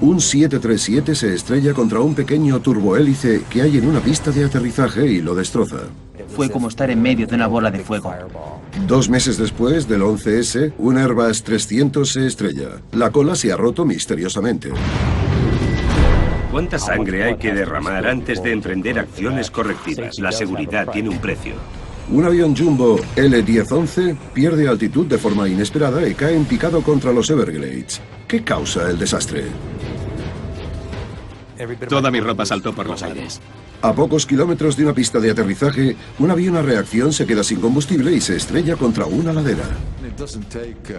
Un 737 se estrella contra un pequeño turbohélice que hay en una pista de aterrizaje y lo destroza. Fue como estar en medio de una bola de fuego. 2 meses después del 11S, un Airbus 300 se estrella. La cola se ha roto misteriosamente. ¿Cuánta sangre hay que derramar antes de emprender acciones correctivas? La seguridad tiene un precio. Un avión jumbo L-1011 pierde altitud de forma inesperada y cae en picado contra los Everglades. ¿Qué causa el desastre? Toda mi ropa saltó por los aires. A pocos kilómetros de una pista de aterrizaje, un avión a reacción se queda sin combustible y se estrella contra una ladera.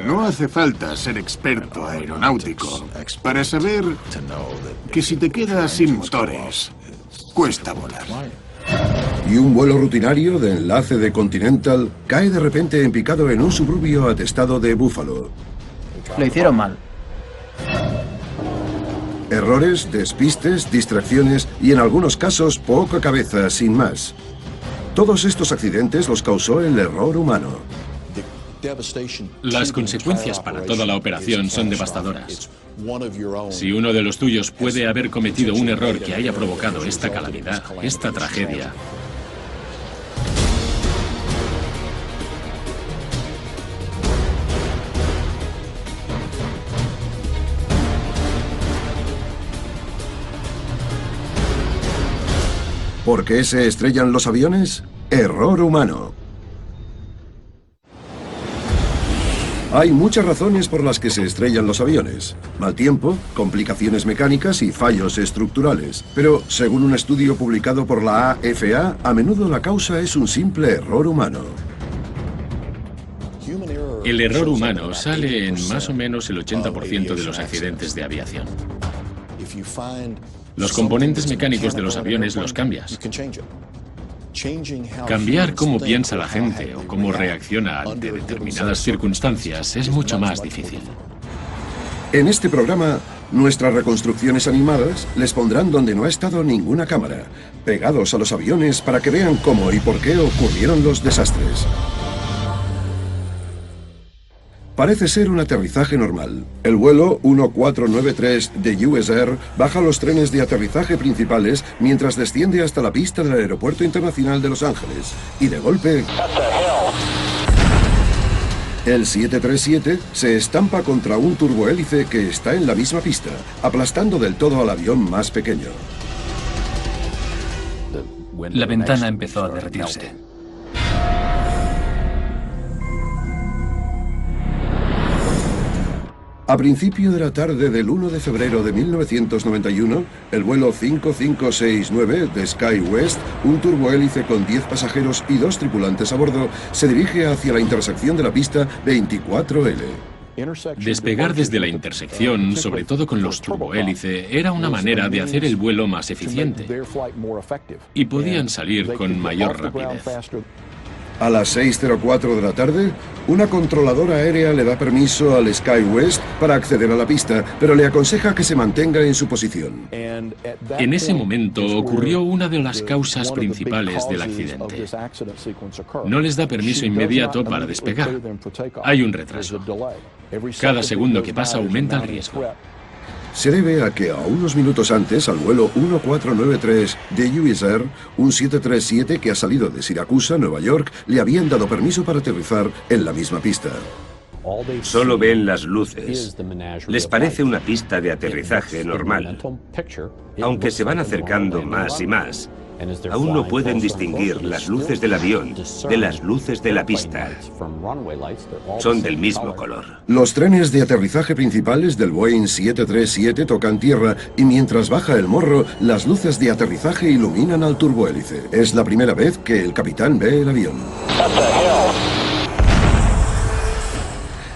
No hace falta ser experto aeronáutico para saber que si te quedas sin motores, cuesta volar. Y un vuelo rutinario de enlace de Continental cae de repente en picado en un suburbio atestado de Buffalo. Lo hicieron mal. Errores, despistes, distracciones y en algunos casos poca cabeza, sin más. Todos estos accidentes los causó el error humano. Las consecuencias para toda la operación son devastadoras. Si uno de los tuyos puede haber cometido un error que haya provocado esta calamidad, esta tragedia, ¿por qué se estrellan los aviones? Error humano. Hay muchas razones por las que se estrellan los aviones. Mal tiempo, complicaciones mecánicas y fallos estructurales. Pero, según un estudio publicado por la AFA, a menudo la causa es un simple error humano. el error humano sale en más o menos el 80% de los accidentes de aviación. Los componentes mecánicos de los aviones los cambias. Cambiar cómo piensa la gente o cómo reacciona ante determinadas circunstancias es mucho más difícil. En este programa, nuestras reconstrucciones animadas les pondrán donde no ha estado ninguna cámara, pegados a los aviones para que vean cómo y por qué ocurrieron los desastres. Parece ser un aterrizaje normal. El vuelo 1493 de US Air baja los trenes de aterrizaje principales mientras desciende hasta la pista del Aeropuerto Internacional de Los Ángeles. Y de golpe, el 737 se estampa contra un turbohélice que está en la misma pista, aplastando del todo al avión más pequeño. La ventana empezó a derretirse. A principio de la tarde del 1 de febrero de 1991, el vuelo 5569 de SkyWest, un turbohélice con 10 pasajeros y 2 tripulantes a bordo, se dirige hacia la intersección de la pista 24L. Despegar desde la intersección, sobre todo con los turbohélice, era una manera de hacer el vuelo más eficiente y podían salir con mayor rapidez. A las 6:04 de la tarde, una controladora aérea le da permiso al SkyWest para acceder a la pista, pero le aconseja que se mantenga en su posición. En ese momento ocurrió una de las causas principales del accidente. No les da permiso inmediato para despegar. Hay un retraso. Cada segundo que pasa aumenta el riesgo. Se debe a que a unos minutos antes, al vuelo 1493 de US Air, un 737 que ha salido de Siracusa, Nueva York, le habían dado permiso para aterrizar en la misma pista. Solo ven las luces. Les parece una pista de aterrizaje normal. Aunque se van acercando más y más, aún no pueden distinguir las luces del avión de las luces de la pista. Son del mismo color. Los trenes de aterrizaje principales del Boeing 737 tocan tierra y mientras baja el morro, las luces de aterrizaje iluminan al turbohélice. Es la primera vez que el capitán ve el avión.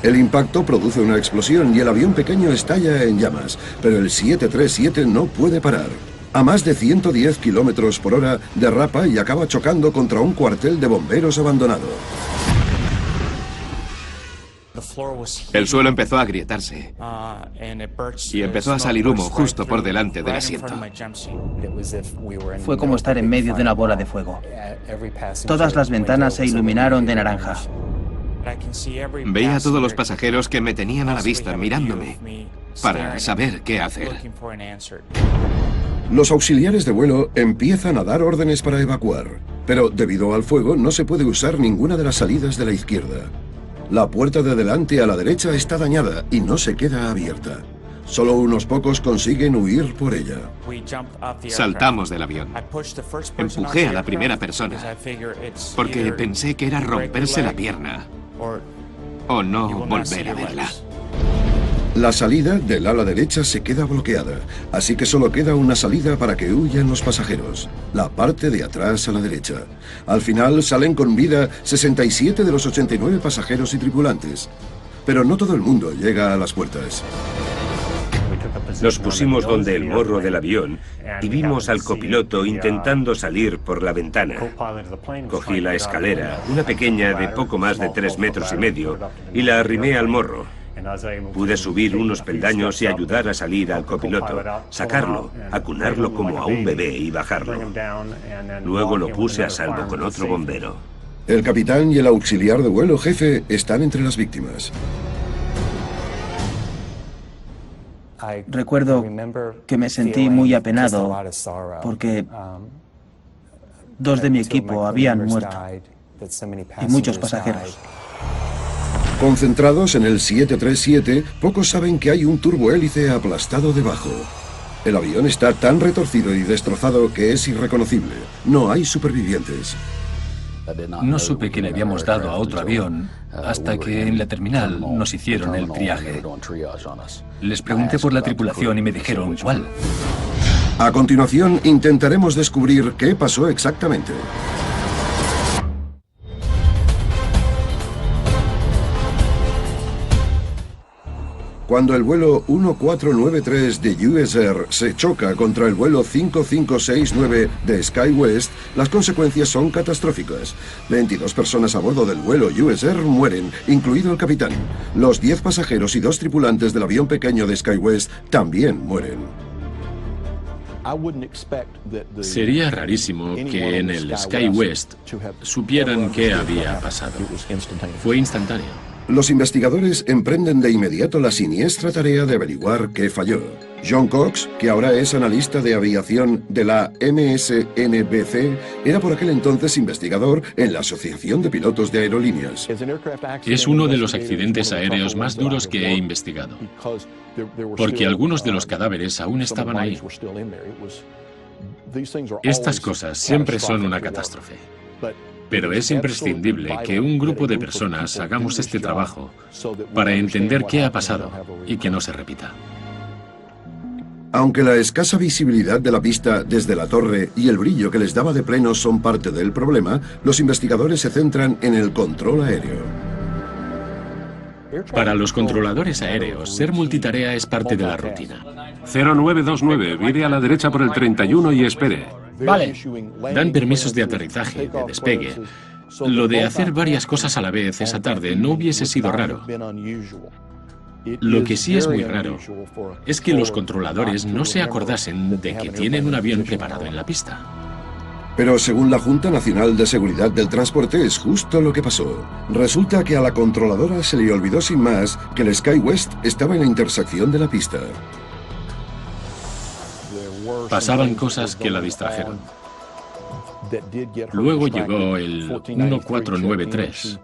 El impacto produce una explosión y el avión pequeño estalla en llamas, pero el 737 no puede parar. A más de 110 kilómetros por hora, derrapa y acaba chocando contra un cuartel de bomberos abandonado. El suelo empezó a agrietarse y empezó a salir humo justo por delante del asiento. Fue como estar en medio de una bola de fuego. Todas las ventanas se iluminaron de naranja. Veía a todos los pasajeros que me tenían a la vista mirándome. para saber qué hacer. Los auxiliares de vuelo empiezan a dar órdenes para evacuar, pero debido al fuego no se puede usar ninguna de las salidas de la izquierda. La puerta de delante a la derecha está dañada y no se queda abierta. Solo unos pocos consiguen huir por ella. Saltamos del avión. Empujé a la primera persona porque pensé que era romperse la pierna o no volver a verla. La salida del ala derecha se queda bloqueada, así que solo queda una salida para que huyan los pasajeros, la parte de atrás a la derecha. Al final salen con vida 67 de los 89 pasajeros y tripulantes, pero no todo el mundo llega a las puertas. Nos pusimos donde el morro del avión y vimos al copiloto intentando salir por la ventana. Cogí la escalera, una pequeña de poco más de 3,5 metros, y la arrimé al morro. Pude subir unos peldaños y ayudar a salir al copiloto, sacarlo, acunarlo como a un bebé y bajarlo. Luego lo puse a salvo con otro bombero. El capitán y el auxiliar de vuelo jefe están entre las víctimas. Recuerdo que me sentí muy apenado porque 2 de mi equipo habían muerto y muchos pasajeros. Concentrados en el 737, pocos saben que hay un turbohélice aplastado debajo. El avión está tan retorcido y destrozado que es irreconocible. No hay supervivientes. No supe que le habíamos dado a otro avión hasta que en la terminal nos hicieron el triaje. Les pregunté por la tripulación y me dijeron ¿cuál? A continuación, intentaremos descubrir qué pasó exactamente. Cuando el vuelo 1493 de US Air se choca contra el vuelo 5569 de SkyWest, las consecuencias son catastróficas. 22 personas a bordo del vuelo US Air mueren, incluido el capitán. Los 10 pasajeros y 2 tripulantes del avión pequeño de SkyWest también mueren. Sería rarísimo que en el SkyWest supieran qué había pasado. Fue instantáneo. Los investigadores emprenden de inmediato la siniestra tarea de averiguar qué falló. John Cox, que ahora es analista de aviación de la MSNBC, era por aquel entonces investigador en la Asociación de Pilotos de Aerolíneas. Es uno de los accidentes aéreos más duros que he investigado, porque algunos de los cadáveres aún estaban ahí. Estas cosas siempre son una catástrofe. Pero es imprescindible que un grupo de personas hagamos este trabajo para entender qué ha pasado y que no se repita. Aunque la escasa visibilidad de la pista desde la torre y el brillo que les daba de pleno son parte del problema, los investigadores se centran en el control aéreo. Para los controladores aéreos, ser multitarea es parte de la rutina. 0929, vire a la derecha por el 31 y espere. Vale. Dan permisos de aterrizaje, de despegue. Lo de hacer varias cosas a la vez esa tarde no hubiese sido raro. Lo que sí es muy raro es que los controladores no se acordasen de que tienen un avión preparado en la pista. Pero según la Junta Nacional de Seguridad del Transporte es justo lo que pasó. Resulta que a la controladora se le olvidó sin más que el SkyWest estaba en la intersección de la pista. Pasaban cosas que la distrajeron. Luego llegó el 1493.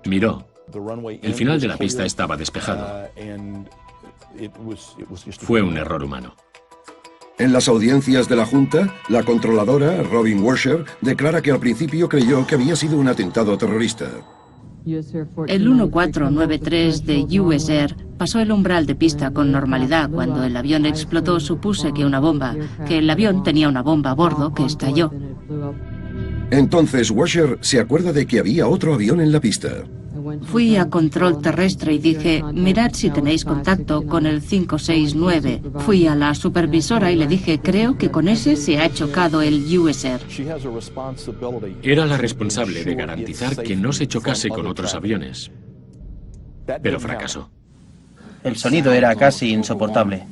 Miró. El final de la pista estaba despejado. Fue un error humano. En las audiencias de la Junta, la controladora, Robin Washer, declara que al principio creyó que había sido un atentado terrorista. El 1493 de US Air pasó el umbral de pista con normalidad. Cuando el avión explotó, supuse que el avión tenía una bomba a bordo que estalló. Entonces Washer se acuerda de que había otro avión en la pista. Fui a control terrestre y dije, mirad si tenéis contacto con el 569. Fui a la supervisora y le dije, creo que con ese se ha chocado el US Air. Era la responsable de garantizar que no se chocase con otros aviones. Pero fracasó. El sonido era casi insoportable.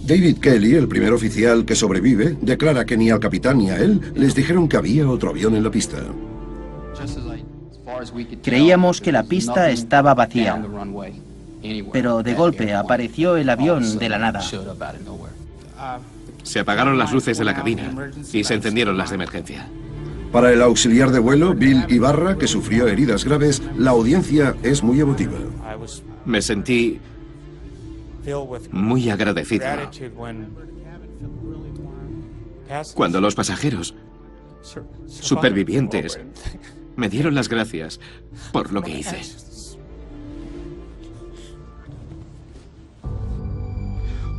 David Kelly, el primer oficial que sobrevive, declara que ni al capitán ni a él les dijeron que había otro avión en la pista. Creíamos que la pista estaba vacía. pero de golpe apareció el avión de la nada. Se apagaron las luces de la cabina y se encendieron las de emergencia. Para el auxiliar de vuelo, Bill Ibarra, que sufrió heridas graves, la audiencia es muy emotiva. Me sentí muy agradecido cuando los pasajeros supervivientes me dieron las gracias por lo que hice.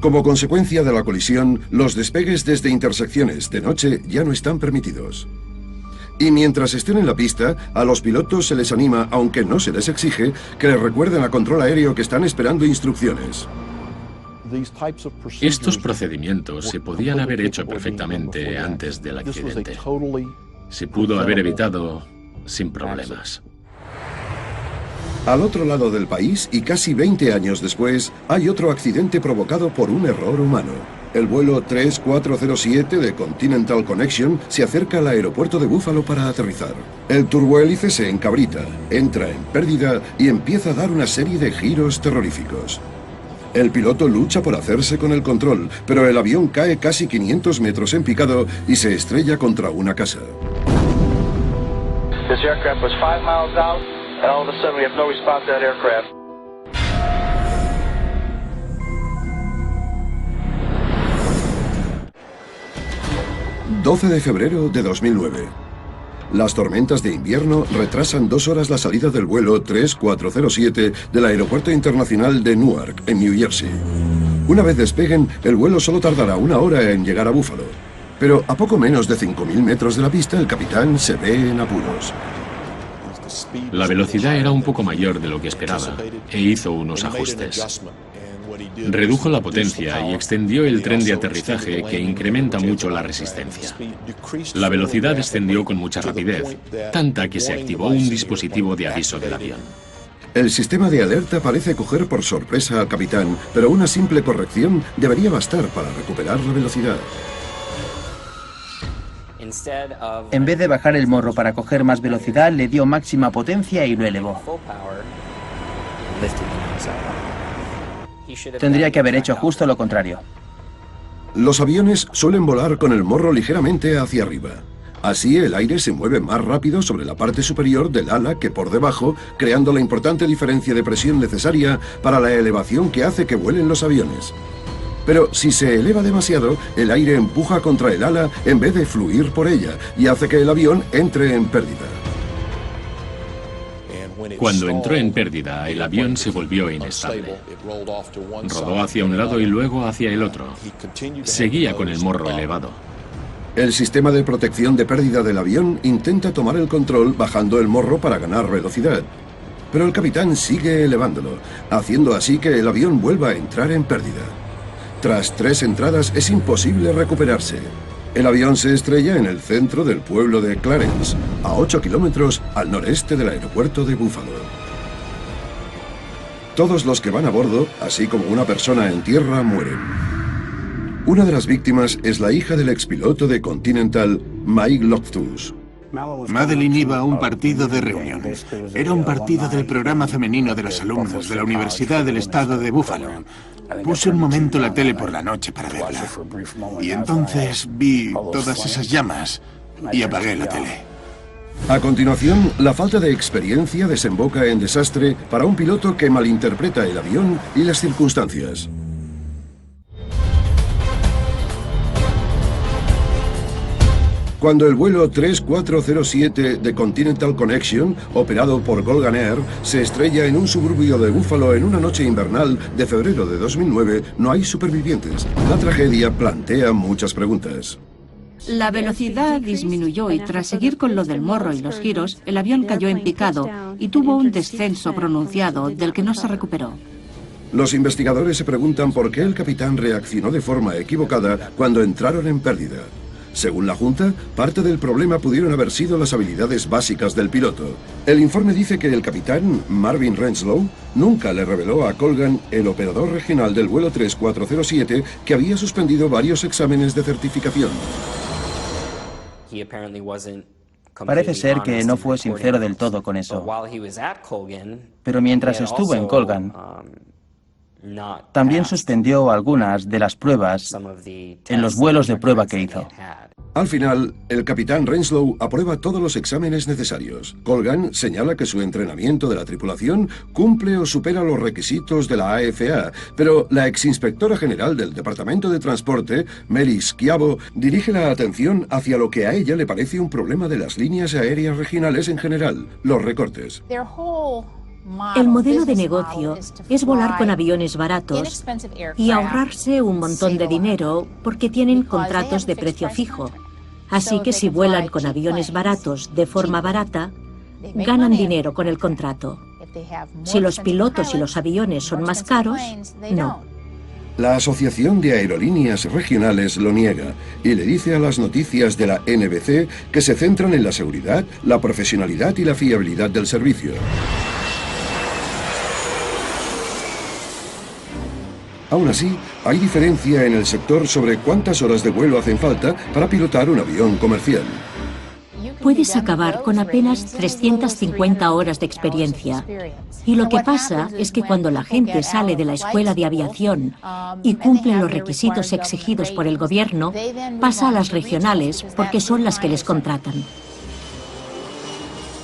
Como consecuencia de la colisión, los despegues desde intersecciones de noche ya no están permitidos. Y mientras estén en la pista, a los pilotos se les anima, aunque no se les exige, que les recuerden a control aéreo que están esperando instrucciones. Estos procedimientos se podían haber hecho perfectamente antes del accidente. Se pudo haber evitado sin problemas. Al otro lado del país, y casi 20 años después, hay otro accidente provocado por un error humano. El vuelo 3407 de Continental Connection se acerca al aeropuerto de Buffalo para aterrizar. El turbohélice se encabrita, entra en pérdida y empieza a dar una serie de giros terroríficos. El piloto lucha por hacerse con el control, pero el avión cae casi 500 metros en picado y se estrella contra una casa. This aircraft was 5 miles out, and all of a sudden we have no response to that aircraft. ...12 de febrero de 2009. Las tormentas de invierno retrasan 2 horas la salida del vuelo 3407 del Aeropuerto Internacional de Newark, en New Jersey. Una vez despeguen, el vuelo solo tardará 1 hora en llegar a Buffalo. Pero a poco menos de 5.000 metros de la pista, el capitán se ve en apuros. La velocidad era un poco mayor de lo que esperaba e hizo unos ajustes. Redujo la potencia y extendió el tren de aterrizaje, que incrementa mucho la resistencia. La velocidad descendió con mucha rapidez, tanta que se activó un dispositivo de aviso del avión. El sistema de alerta parece coger por sorpresa al capitán, pero una simple corrección debería bastar para recuperar la velocidad. En vez de bajar el morro para coger más velocidad, le dio máxima potencia y lo elevó. Tendría que haber hecho justo lo contrario. Los aviones suelen volar con el morro ligeramente hacia arriba. Así el aire se mueve más rápido sobre la parte superior del ala que por debajo, creando la importante diferencia de presión necesaria para la elevación que hace que vuelen los aviones. Pero si se eleva demasiado, el aire empuja contra el ala en vez de fluir por ella y hace que el avión entre en pérdida. Cuando entró en pérdida, el avión se volvió inestable. Rodó hacia un lado y luego hacia el otro. Seguía con el morro elevado. El sistema de protección de pérdida del avión intenta tomar el control bajando el morro para ganar velocidad. Pero el capitán sigue elevándolo, haciendo así que el avión vuelva a entrar en pérdida. Tras 3 entradas es imposible recuperarse. El avión se estrella en el centro del pueblo de Clarence, a 8 kilómetros al noreste del aeropuerto de Buffalo. Todos los que van a bordo, así como una persona en tierra, mueren. Una de las víctimas es la hija del expiloto de Continental, Mike Loftus. Madeline iba a un partido de reunión. Era un partido del programa femenino de los alumnos de la Universidad del Estado de Buffalo. Puse un momento la tele por la noche para verla. Y entonces vi todas esas llamas y apagué la tele. A continuación, la falta de experiencia desemboca en desastre para un piloto que malinterpreta el avión y las circunstancias. Cuando el vuelo 3407 de Continental Connection, operado por Colgan Air, se estrella en un suburbio de Buffalo en una noche invernal de febrero de 2009, no hay supervivientes. La tragedia plantea muchas preguntas. La velocidad disminuyó y tras seguir con lo del morro y los giros, el avión cayó en picado y tuvo un descenso pronunciado del que no se recuperó. Los investigadores se preguntan por qué el capitán reaccionó de forma equivocada cuando entraron en pérdida. Según la Junta, parte del problema pudieron haber sido las habilidades básicas del piloto. El informe dice que el capitán, Marvin Renslow, nunca le reveló a Colgan, el operador regional del vuelo 3407, que había suspendido varios exámenes de certificación. Parece ser que no fue sincero del todo con eso. Pero mientras estuvo en Colgan, También suspendió algunas de las pruebas en los vuelos de prueba que hizo. Al final, el capitán Renslow aprueba todos los exámenes necesarios. Colgan señala que su entrenamiento de la tripulación cumple o supera los requisitos de la AFA, pero la exinspectora general del Departamento de Transporte, Mary Schiavo, dirige la atención hacia lo que a ella le parece un problema de las líneas aéreas regionales en general, los recortes. El modelo de negocio es volar con aviones baratos y ahorrarse un montón de dinero porque tienen contratos de precio fijo. Así que si vuelan con aviones baratos de forma barata, ganan dinero con el contrato. Si los pilotos y los aviones son más caros, no. La Asociación de Aerolíneas Regionales lo niega y le dice a las noticias de la NBC que se centran en la seguridad, la profesionalidad y la fiabilidad del servicio. Aún así, hay diferencia en el sector sobre cuántas horas de vuelo hacen falta para pilotar un avión comercial. Puedes acabar con apenas 350 horas de experiencia. Y lo que pasa es que cuando la gente sale de la escuela de aviación y cumple los requisitos exigidos por el gobierno, pasa a las regionales porque son las que les contratan.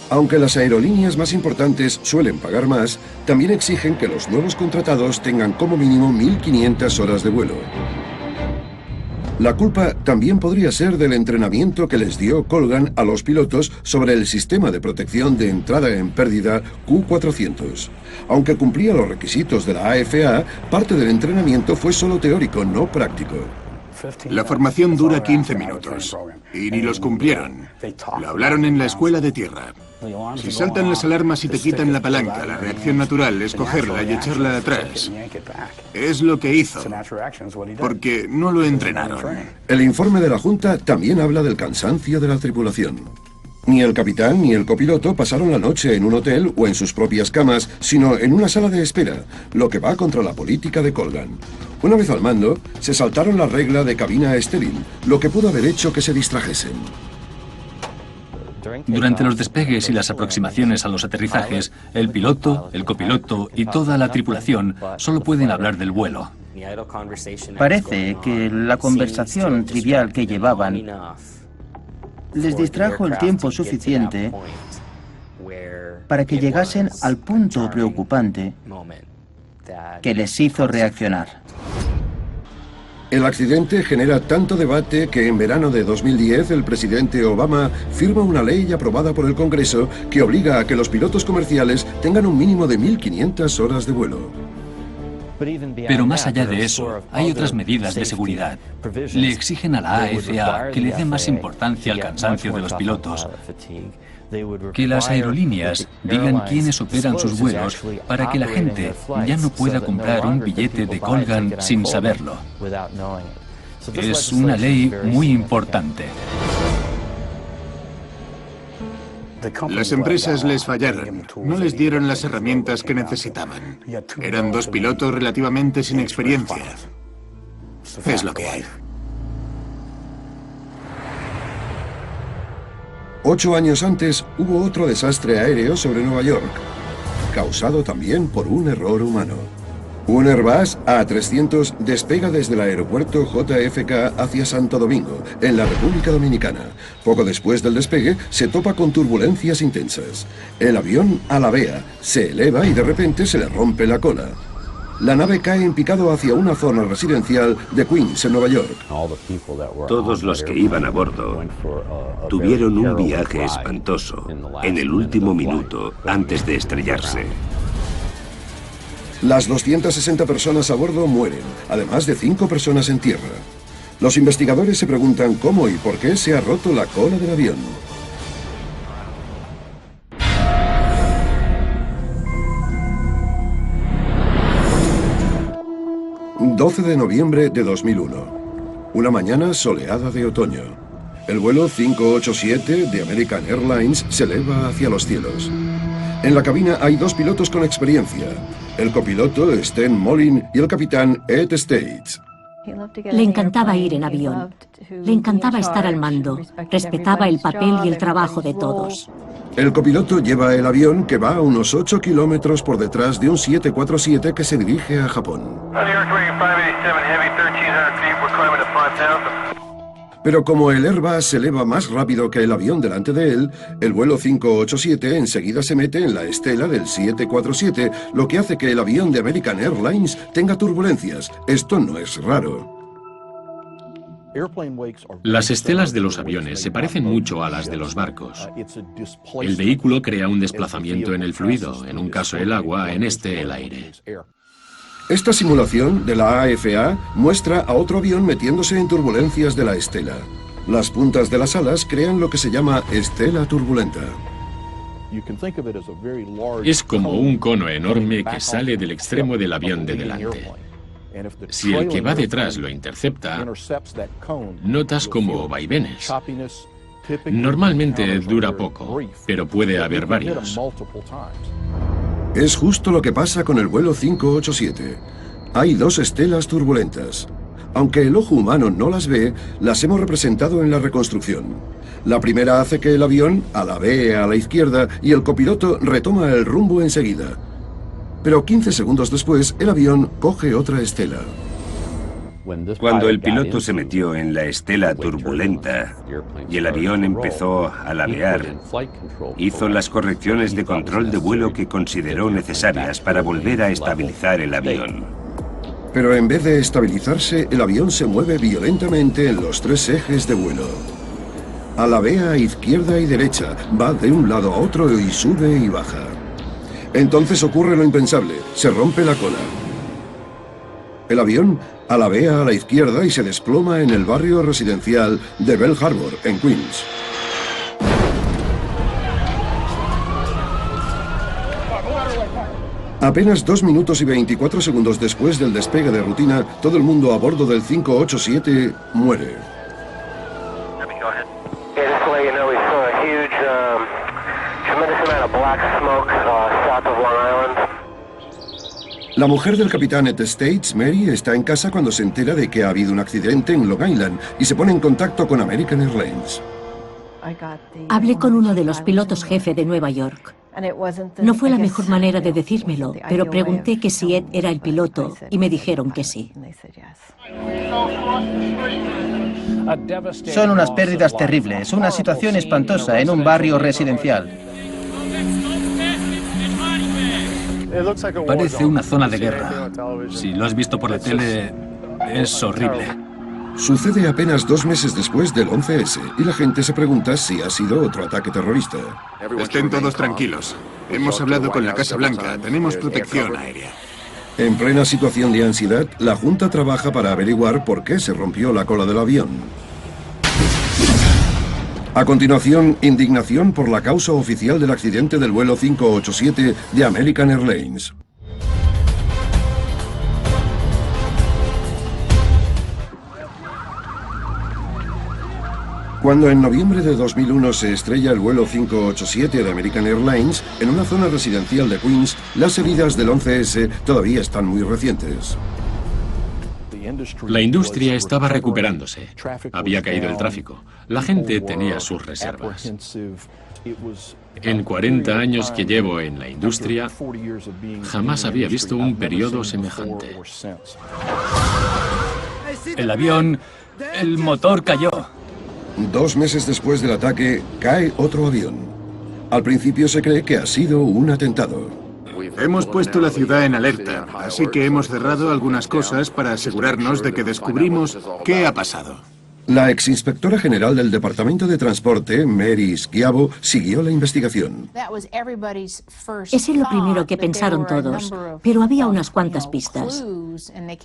Aunque las aerolíneas más importantes suelen pagar más, también exigen que los nuevos contratados tengan como mínimo 1.500 horas de vuelo. La culpa también podría ser del entrenamiento que les dio Colgan a los pilotos sobre el sistema de protección de entrada en pérdida Q400. Aunque cumplía los requisitos de la AFA, parte del entrenamiento fue solo teórico, no práctico. La formación dura 15 minutos y ni los cumplieron. Lo hablaron en la escuela de tierra. Si saltan las alarmas y te quitan la palanca, la reacción natural es cogerla y echarla atrás. Es lo que hizo, porque no lo entrenaron. El informe de la Junta también habla del cansancio de la tripulación. Ni el capitán ni el copiloto pasaron la noche en un hotel o en sus propias camas, sino en una sala de espera, lo que va contra la política de Colgan. Una vez al mando, se saltaron la regla de cabina estéril, lo que pudo haber hecho que se distrajesen. Durante los despegues y las aproximaciones a los aterrizajes, el piloto, el copiloto y toda la tripulación solo pueden hablar del vuelo. Parece que la conversación trivial que llevaban les distrajo el tiempo suficiente para que llegasen al punto preocupante que les hizo reaccionar. El accidente genera tanto debate que en verano de 2010 el presidente Obama firma una ley aprobada por el Congreso que obliga a que los pilotos comerciales tengan un mínimo de 1.500 horas de vuelo. Pero más allá de eso, hay otras medidas de seguridad. Le exigen a la AFA que le dé más importancia al cansancio de los pilotos, que las aerolíneas digan quiénes operan sus vuelos para que la gente ya no pueda comprar un billete de Colgan sin saberlo. Es una ley muy importante. Las empresas les fallaron, no les dieron las herramientas que necesitaban. Eran dos pilotos relativamente sin experiencia. Es lo que hay. 8 años antes hubo otro desastre aéreo sobre Nueva York, causado también por un error humano. Un Airbus A300 despega desde el aeropuerto JFK hacia Santo Domingo, en la República Dominicana. Poco después del despegue, se topa con turbulencias intensas. El avión alabea, se eleva y de repente se le rompe la cola. La nave cae en picado hacia una zona residencial de Queens, en Nueva York. Todos los que iban a bordo tuvieron un viaje espantoso en el último minuto antes de estrellarse. Las 260 personas a bordo mueren, además de 5 personas en tierra. Los investigadores se preguntan cómo y por qué se ha roto la cola del avión. 12 de noviembre de 2001. Una mañana soleada de otoño. El vuelo 587 de American Airlines se eleva hacia los cielos. En la cabina hay 2 pilotos con experiencia. El copiloto Sten Molin y el capitán Ed States. Le encantaba ir en avión. Le encantaba estar al mando. Respetaba el papel y el trabajo de todos. El copiloto lleva el avión que va a unos 8 kilómetros por detrás de un 747 que se dirige a Japón. Pero como el Airbus se eleva más rápido que el avión delante de él, el vuelo 587 enseguida se mete en la estela del 747, lo que hace que el avión de American Airlines tenga turbulencias. Esto no es raro. Las estelas de los aviones se parecen mucho a las de los barcos. El vehículo crea un desplazamiento en el fluido, en un caso el agua, en este el aire. Esta simulación de la AFA muestra a otro avión metiéndose en turbulencias de la estela. Las puntas de las alas crean lo que se llama estela turbulenta. Es como un cono enorme que sale del extremo del avión de delante. Si el que va detrás lo intercepta, notas como vaivenes. Normalmente dura poco, pero puede haber varios. Es justo lo que pasa con el vuelo 587. Hay dos estelas turbulentas. Aunque el ojo humano no las ve, las hemos representado en la reconstrucción. La primera hace que el avión alabee a la izquierda y el copiloto retoma el rumbo enseguida. Pero 15 segundos después, el avión coge otra estela. Cuando el piloto se metió en la estela turbulenta y el avión empezó a ladear, hizo las correcciones de control de vuelo que consideró necesarias para volver a estabilizar el avión. Pero en vez de estabilizarse, el avión se mueve violentamente en los tres ejes de vuelo. Alabea a izquierda y derecha, va de un lado a otro y sube y baja. Entonces ocurre lo impensable, se rompe la cola. El avión alabea a la izquierda y se desploma en el barrio residencial de Bell Harbor, en Queens. Apenas 2 minutos y 24 segundos después del despegue de rutina, todo el mundo a bordo del 587 muere. La mujer del capitán Ed States, Mary, está en casa cuando se entera de que ha habido un accidente en Long Island y se pone en contacto con American Airlines. Hablé con uno de los pilotos jefe de Nueva York. No fue la mejor manera de decírmelo, pero pregunté que si Ed era el piloto y me dijeron que sí. Son unas pérdidas terribles, una situación espantosa en un barrio residencial. Parece una zona de guerra. Si lo has visto por la tele, es horrible. Sucede apenas 2 meses después del 11S y la gente se pregunta si ha sido otro ataque terrorista. Estén todos tranquilos. Hemos hablado con la Casa Blanca, tenemos protección aérea. En plena situación de ansiedad, la Junta trabaja para averiguar por qué se rompió la cola del avión. A continuación, indignación por la causa oficial del accidente del vuelo 587 de American Airlines. Cuando en noviembre de 2001 se estrella el vuelo 587 de American Airlines, en una zona residencial de Queens, las heridas del 11S todavía están muy recientes. La industria estaba recuperándose. Había caído el tráfico. La gente tenía sus reservas. En 40 años que llevo en la industria, jamás había visto un periodo semejante. El avión, el motor cayó. 2 meses después del ataque, cae otro avión. Al principio se cree que ha sido un atentado. Hemos puesto la ciudad en alerta, así que hemos cerrado algunas cosas para asegurarnos de que descubrimos qué ha pasado. La exinspectora general del Departamento de Transporte, Mary Schiavo, siguió la investigación. Ese es lo primero que pensaron todos, pero había unas cuantas pistas.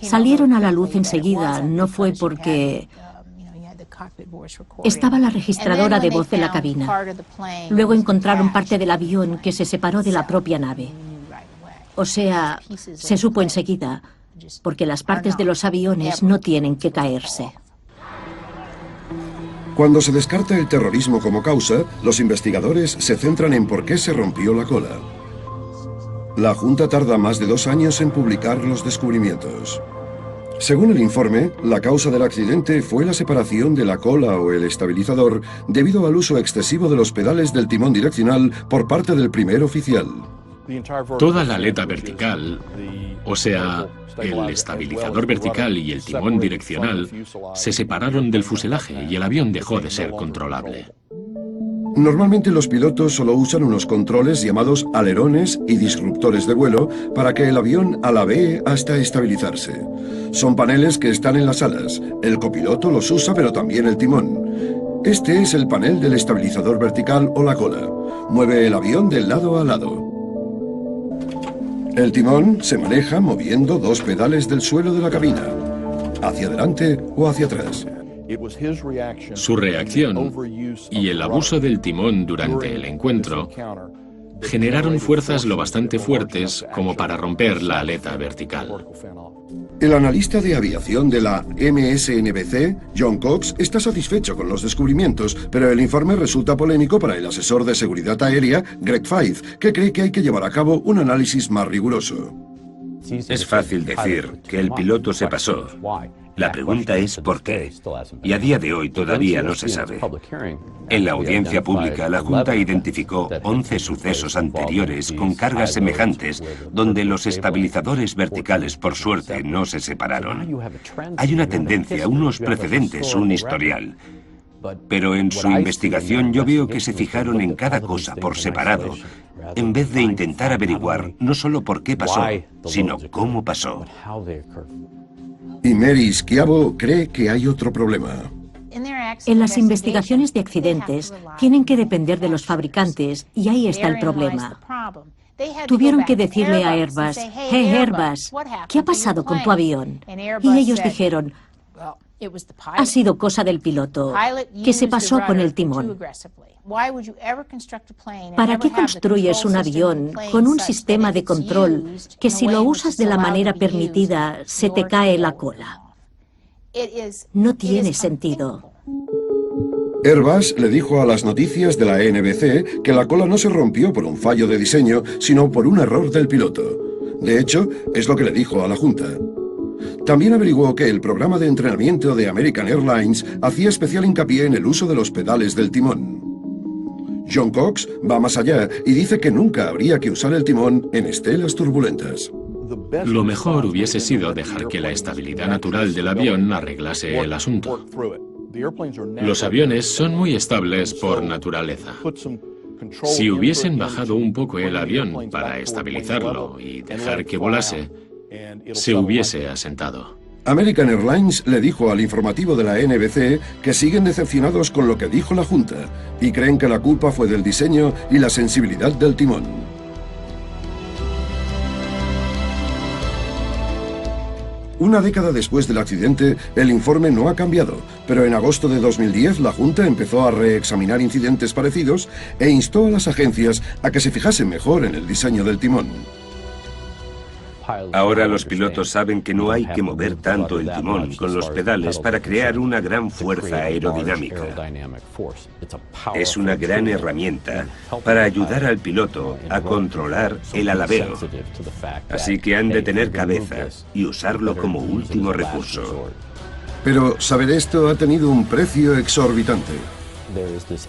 Salieron a la luz enseguida, no fue porque... Estaba la registradora de voz de la cabina. Luego encontraron parte del avión que se separó de la propia nave. O sea, se supo enseguida, porque las partes de los aviones no tienen que caerse. Cuando se descarta el terrorismo como causa, los investigadores se centran en por qué se rompió la cola. La Junta tarda más de 2 años en publicar los descubrimientos. Según el informe, la causa del accidente fue la separación de la cola o el estabilizador debido al uso excesivo de los pedales del timón direccional por parte del primer oficial. Toda la aleta vertical, o sea, el estabilizador vertical y el timón direccional, se separaron del fuselaje y el avión dejó de ser controlable. Normalmente los pilotos solo usan unos controles llamados alerones y disruptores de vuelo para que el avión alabee hasta estabilizarse. Son paneles que están en las alas. El copiloto los usa, pero también el timón. Este es el panel del estabilizador vertical o la cola. Mueve el avión de lado a lado. El timón se maneja moviendo dos pedales del suelo de la cabina, hacia adelante o hacia atrás. Su reacción y el abuso del timón durante el encuentro generaron fuerzas lo bastante fuertes como para romper la aleta vertical. El analista de aviación de la MSNBC, John Cox, está satisfecho con los descubrimientos, pero el informe resulta polémico para el asesor de seguridad aérea, Greg Feith, que cree que hay que llevar a cabo un análisis más riguroso. Es fácil decir que el piloto se pasó. La pregunta es ¿por qué? Y a día de hoy todavía no se sabe. En la audiencia pública, la Junta identificó 11 sucesos anteriores con cargas semejantes, donde los estabilizadores verticales, por suerte, no se separaron. Hay una tendencia, unos precedentes, un historial. Pero en su investigación yo veo que se fijaron en cada cosa por separado, en vez de intentar averiguar no solo por qué pasó, sino cómo pasó. Y Mary Schiavo cree que hay otro problema. En las investigaciones de accidentes tienen que depender de los fabricantes y ahí está el problema. Tuvieron que decirle a Airbus, «Hey Airbus, ¿qué ha pasado con tu avión?» Y ellos dijeron, «Ha sido cosa del piloto, que se pasó con el timón». ¿Para qué construyes un avión con un sistema de control que si lo usas de la manera permitida se te cae la cola? No tiene sentido. Airbus le dijo a las noticias de la NBC que la cola no se rompió por un fallo de diseño, sino por un error del piloto. De hecho, es lo que le dijo a la Junta. También averiguó que el programa de entrenamiento de American Airlines hacía especial hincapié en el uso de los pedales del timón. John Cox va más allá y dice que nunca habría que usar el timón en estelas turbulentas. Lo mejor hubiese sido dejar que la estabilidad natural del avión arreglase el asunto. Los aviones son muy estables por naturaleza. Si hubiesen bajado un poco el avión para estabilizarlo y dejar que volase, se hubiese asentado. American Airlines le dijo al informativo de la NBC que siguen decepcionados con lo que dijo la Junta y creen que la culpa fue del diseño y la sensibilidad del timón. Una década después del accidente, el informe no ha cambiado, pero en agosto de 2010 la Junta empezó a reexaminar incidentes parecidos e instó a las agencias a que se fijasen mejor en el diseño del timón. Ahora los pilotos saben que no hay que mover tanto el timón con los pedales para crear una gran fuerza aerodinámica. Es una gran herramienta para ayudar al piloto a controlar el alabeo. Así que han de tener cabeza y usarlo como último recurso. Pero saber esto ha tenido un precio exorbitante.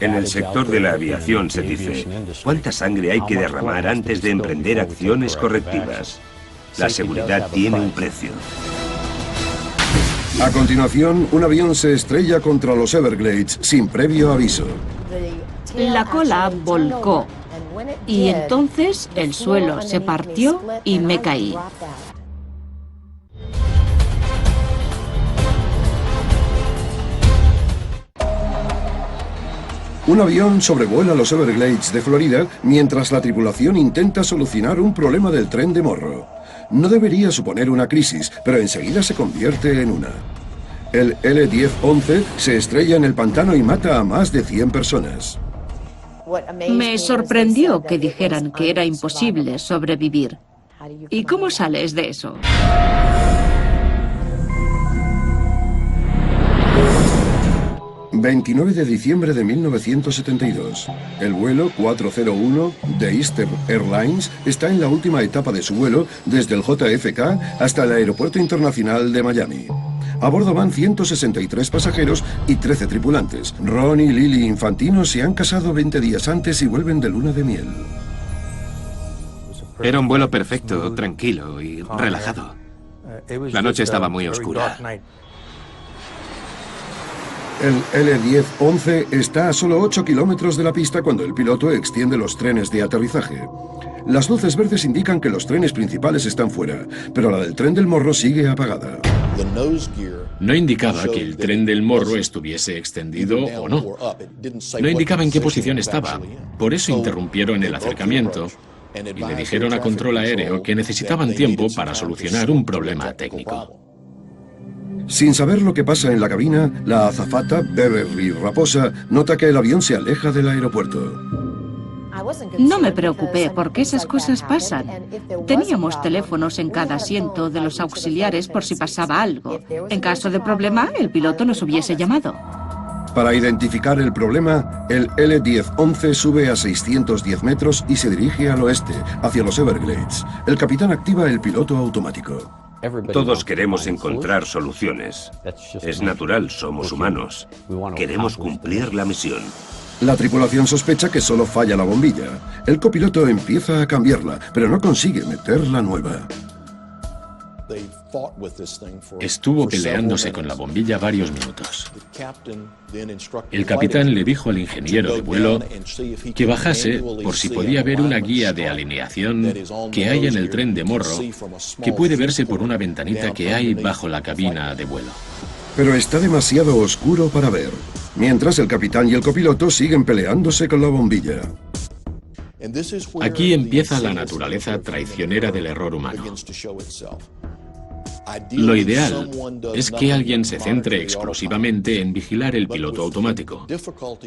En el sector de la aviación se dice, ¿cuánta sangre hay que derramar antes de emprender acciones correctivas? La seguridad tiene un precio. A continuación, un avión se estrella contra los Everglades sin previo aviso. La cola volcó y entonces el suelo se partió y me caí. Un avión sobrevuela los Everglades de Florida mientras la tripulación intenta solucionar un problema del tren de Morro. No debería suponer una crisis, pero enseguida se convierte en una. El L-1011 se estrella en el pantano y mata a más de 100 personas. Me sorprendió que dijeran que era imposible sobrevivir. ¿Y cómo sales de eso? 29 de diciembre de 1972. El vuelo 401 de Eastern Airlines está en la última etapa de su vuelo desde el JFK hasta el Aeropuerto Internacional de Miami. A bordo van 163 pasajeros y 13 tripulantes. Ron y Lily Infantino se han casado 20 días antes y vuelven de luna de miel. Era un vuelo perfecto, tranquilo y relajado. La noche estaba muy oscura. El L-10-11 está a solo 8 kilómetros de la pista cuando el piloto extiende los trenes de aterrizaje. Las luces verdes indican que los trenes principales están fuera, pero la del tren del morro sigue apagada. No indicaba que el tren del morro estuviese extendido o no. No indicaba en qué posición estaba. Por eso interrumpieron el acercamiento y le dijeron a control aéreo que necesitaban tiempo para solucionar un problema técnico. Sin saber lo que pasa en la cabina, la azafata Beverly Raposa nota que el avión se aleja del aeropuerto. No me preocupé porque esas cosas pasan. Teníamos teléfonos en cada asiento de los auxiliares por si pasaba algo. En caso de problema, el piloto nos hubiese llamado. Para identificar el problema, el L-10-11 sube a 610 metros y se dirige al oeste, hacia los Everglades. El capitán activa el piloto automático. Todos queremos encontrar soluciones. Es natural, somos humanos. Queremos cumplir la misión. La tripulación sospecha que solo falla la bombilla. El copiloto empieza a cambiarla, pero no consigue meter la nueva. Estuvo peleándose con la bombilla varios minutos. El capitán le dijo al ingeniero de vuelo que bajase por si podía ver una guía de alineación que hay en el tren de morro, que puede verse por una ventanita que hay bajo la cabina de vuelo. Pero está demasiado oscuro para ver. Mientras el capitán y el copiloto siguen peleándose con la bombilla. Aquí empieza la naturaleza traicionera del error humano. Lo ideal es que alguien se centre exclusivamente en vigilar el piloto automático.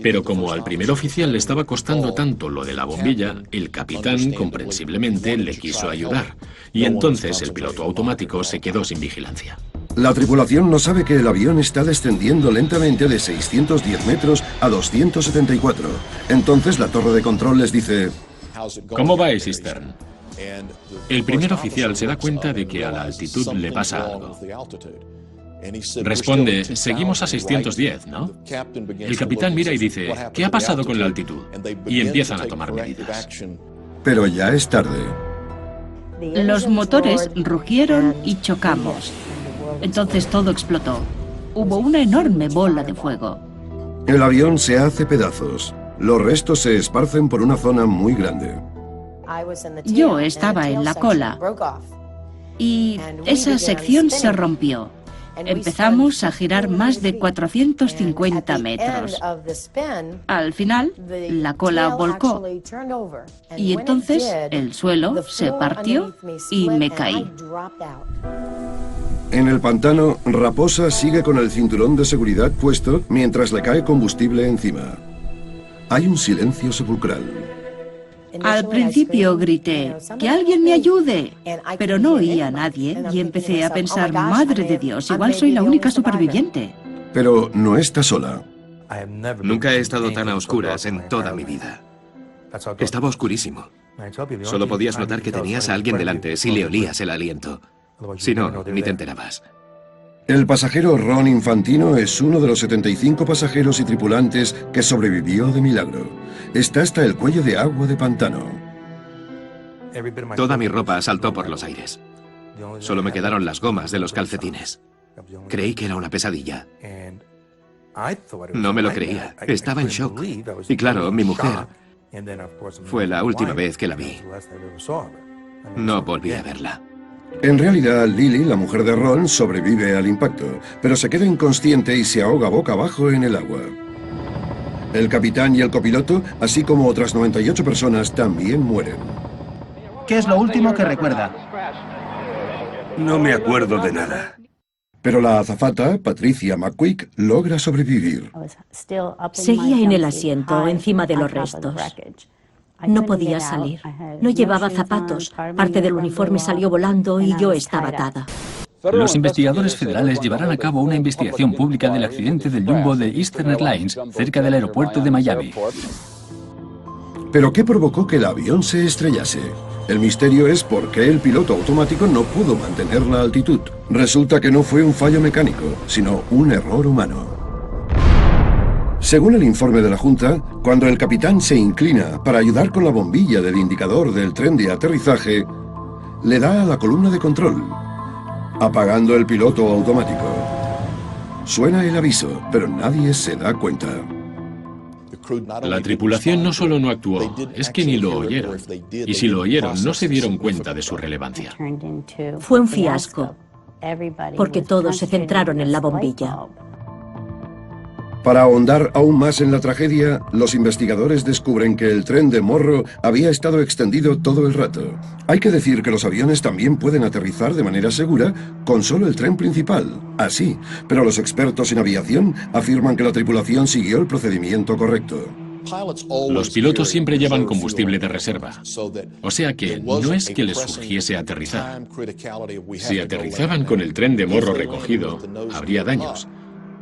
Pero como al primer oficial le estaba costando tanto lo de la bombilla, el capitán comprensiblemente le quiso ayudar. Y entonces el piloto automático se quedó sin vigilancia. La tripulación no sabe que el avión está descendiendo lentamente de 610 metros a 274. Entonces la torre de control les dice: ¿Cómo vais, Eastern? El primer oficial se da cuenta de que a la altitud le pasa algo. Responde: seguimos a 610, ¿no? El capitán mira y dice: ¿qué ha pasado con la altitud? Y empiezan a tomar medidas. Pero ya es tarde. Los motores rugieron y chocamos. Entonces todo explotó. Hubo una enorme bola de fuego. El avión se hace pedazos. Los restos se esparcen por una zona muy grande. Yo estaba en la cola y esa sección se rompió. Empezamos a girar más de 450 metros. Al final, la cola volcó y entonces el suelo se partió y me caí. En el pantano, Raposa sigue con el cinturón de seguridad puesto mientras le cae combustible encima. Hay un silencio sepulcral. Al principio grité: ¡que alguien me ayude! Pero no oía a nadie y empecé a pensar: ¡madre de Dios, igual soy la única superviviente! Pero no está sola. Nunca he estado tan a oscuras en toda mi vida. Estaba oscurísimo. Solo podías notar que tenías a alguien delante si le olías el aliento. Si no, ni te enterabas. El pasajero Ron Infantino es uno de los 75 pasajeros y tripulantes que sobrevivió de milagro. Está hasta el cuello de agua de pantano. Toda mi ropa saltó por los aires. Solo me quedaron las gomas de los calcetines. Creí que era una pesadilla. No me lo creía. Estaba en shock. Y claro, mi mujer fue la última vez que la vi. No volví a verla. En realidad, Lily, la mujer de Ron, sobrevive al impacto, pero se queda inconsciente y se ahoga boca abajo en el agua. El capitán y el copiloto, así como otras 98 personas, también mueren. ¿Qué es lo último que recuerda? No me acuerdo de nada. Pero la azafata, Patricia McQuick, logra sobrevivir. Seguía en el asiento, encima de los restos. No podía salir. No llevaba zapatos. Parte del uniforme salió volando y yo estaba atada. Los investigadores federales llevarán a cabo una investigación pública del accidente del Jumbo de Eastern Airlines cerca del aeropuerto de Miami. ¿Pero qué provocó que el avión se estrellase? El misterio es por qué el piloto automático no pudo mantener la altitud. Resulta que no fue un fallo mecánico, sino un error humano. Según el informe de la Junta, cuando el capitán se inclina para ayudar con la bombilla del indicador del tren de aterrizaje, le da a la columna de control, apagando el piloto automático. Suena el aviso, pero nadie se da cuenta. La tripulación no solo no actuó, es que ni lo oyeron. Y si lo oyeron, no se dieron cuenta de su relevancia. Fue un fiasco, porque todos se centraron en la bombilla. Para ahondar aún más en la tragedia, los investigadores descubren que el tren de Morro había estado extendido todo el rato. Hay que decir que los aviones también pueden aterrizar de manera segura con solo el tren principal, así, pero los expertos en aviación afirman que la tripulación siguió el procedimiento correcto. Los pilotos siempre llevan combustible de reserva, o sea que no es que les surgiese aterrizar. Si aterrizaban con el tren de Morro recogido, habría daños.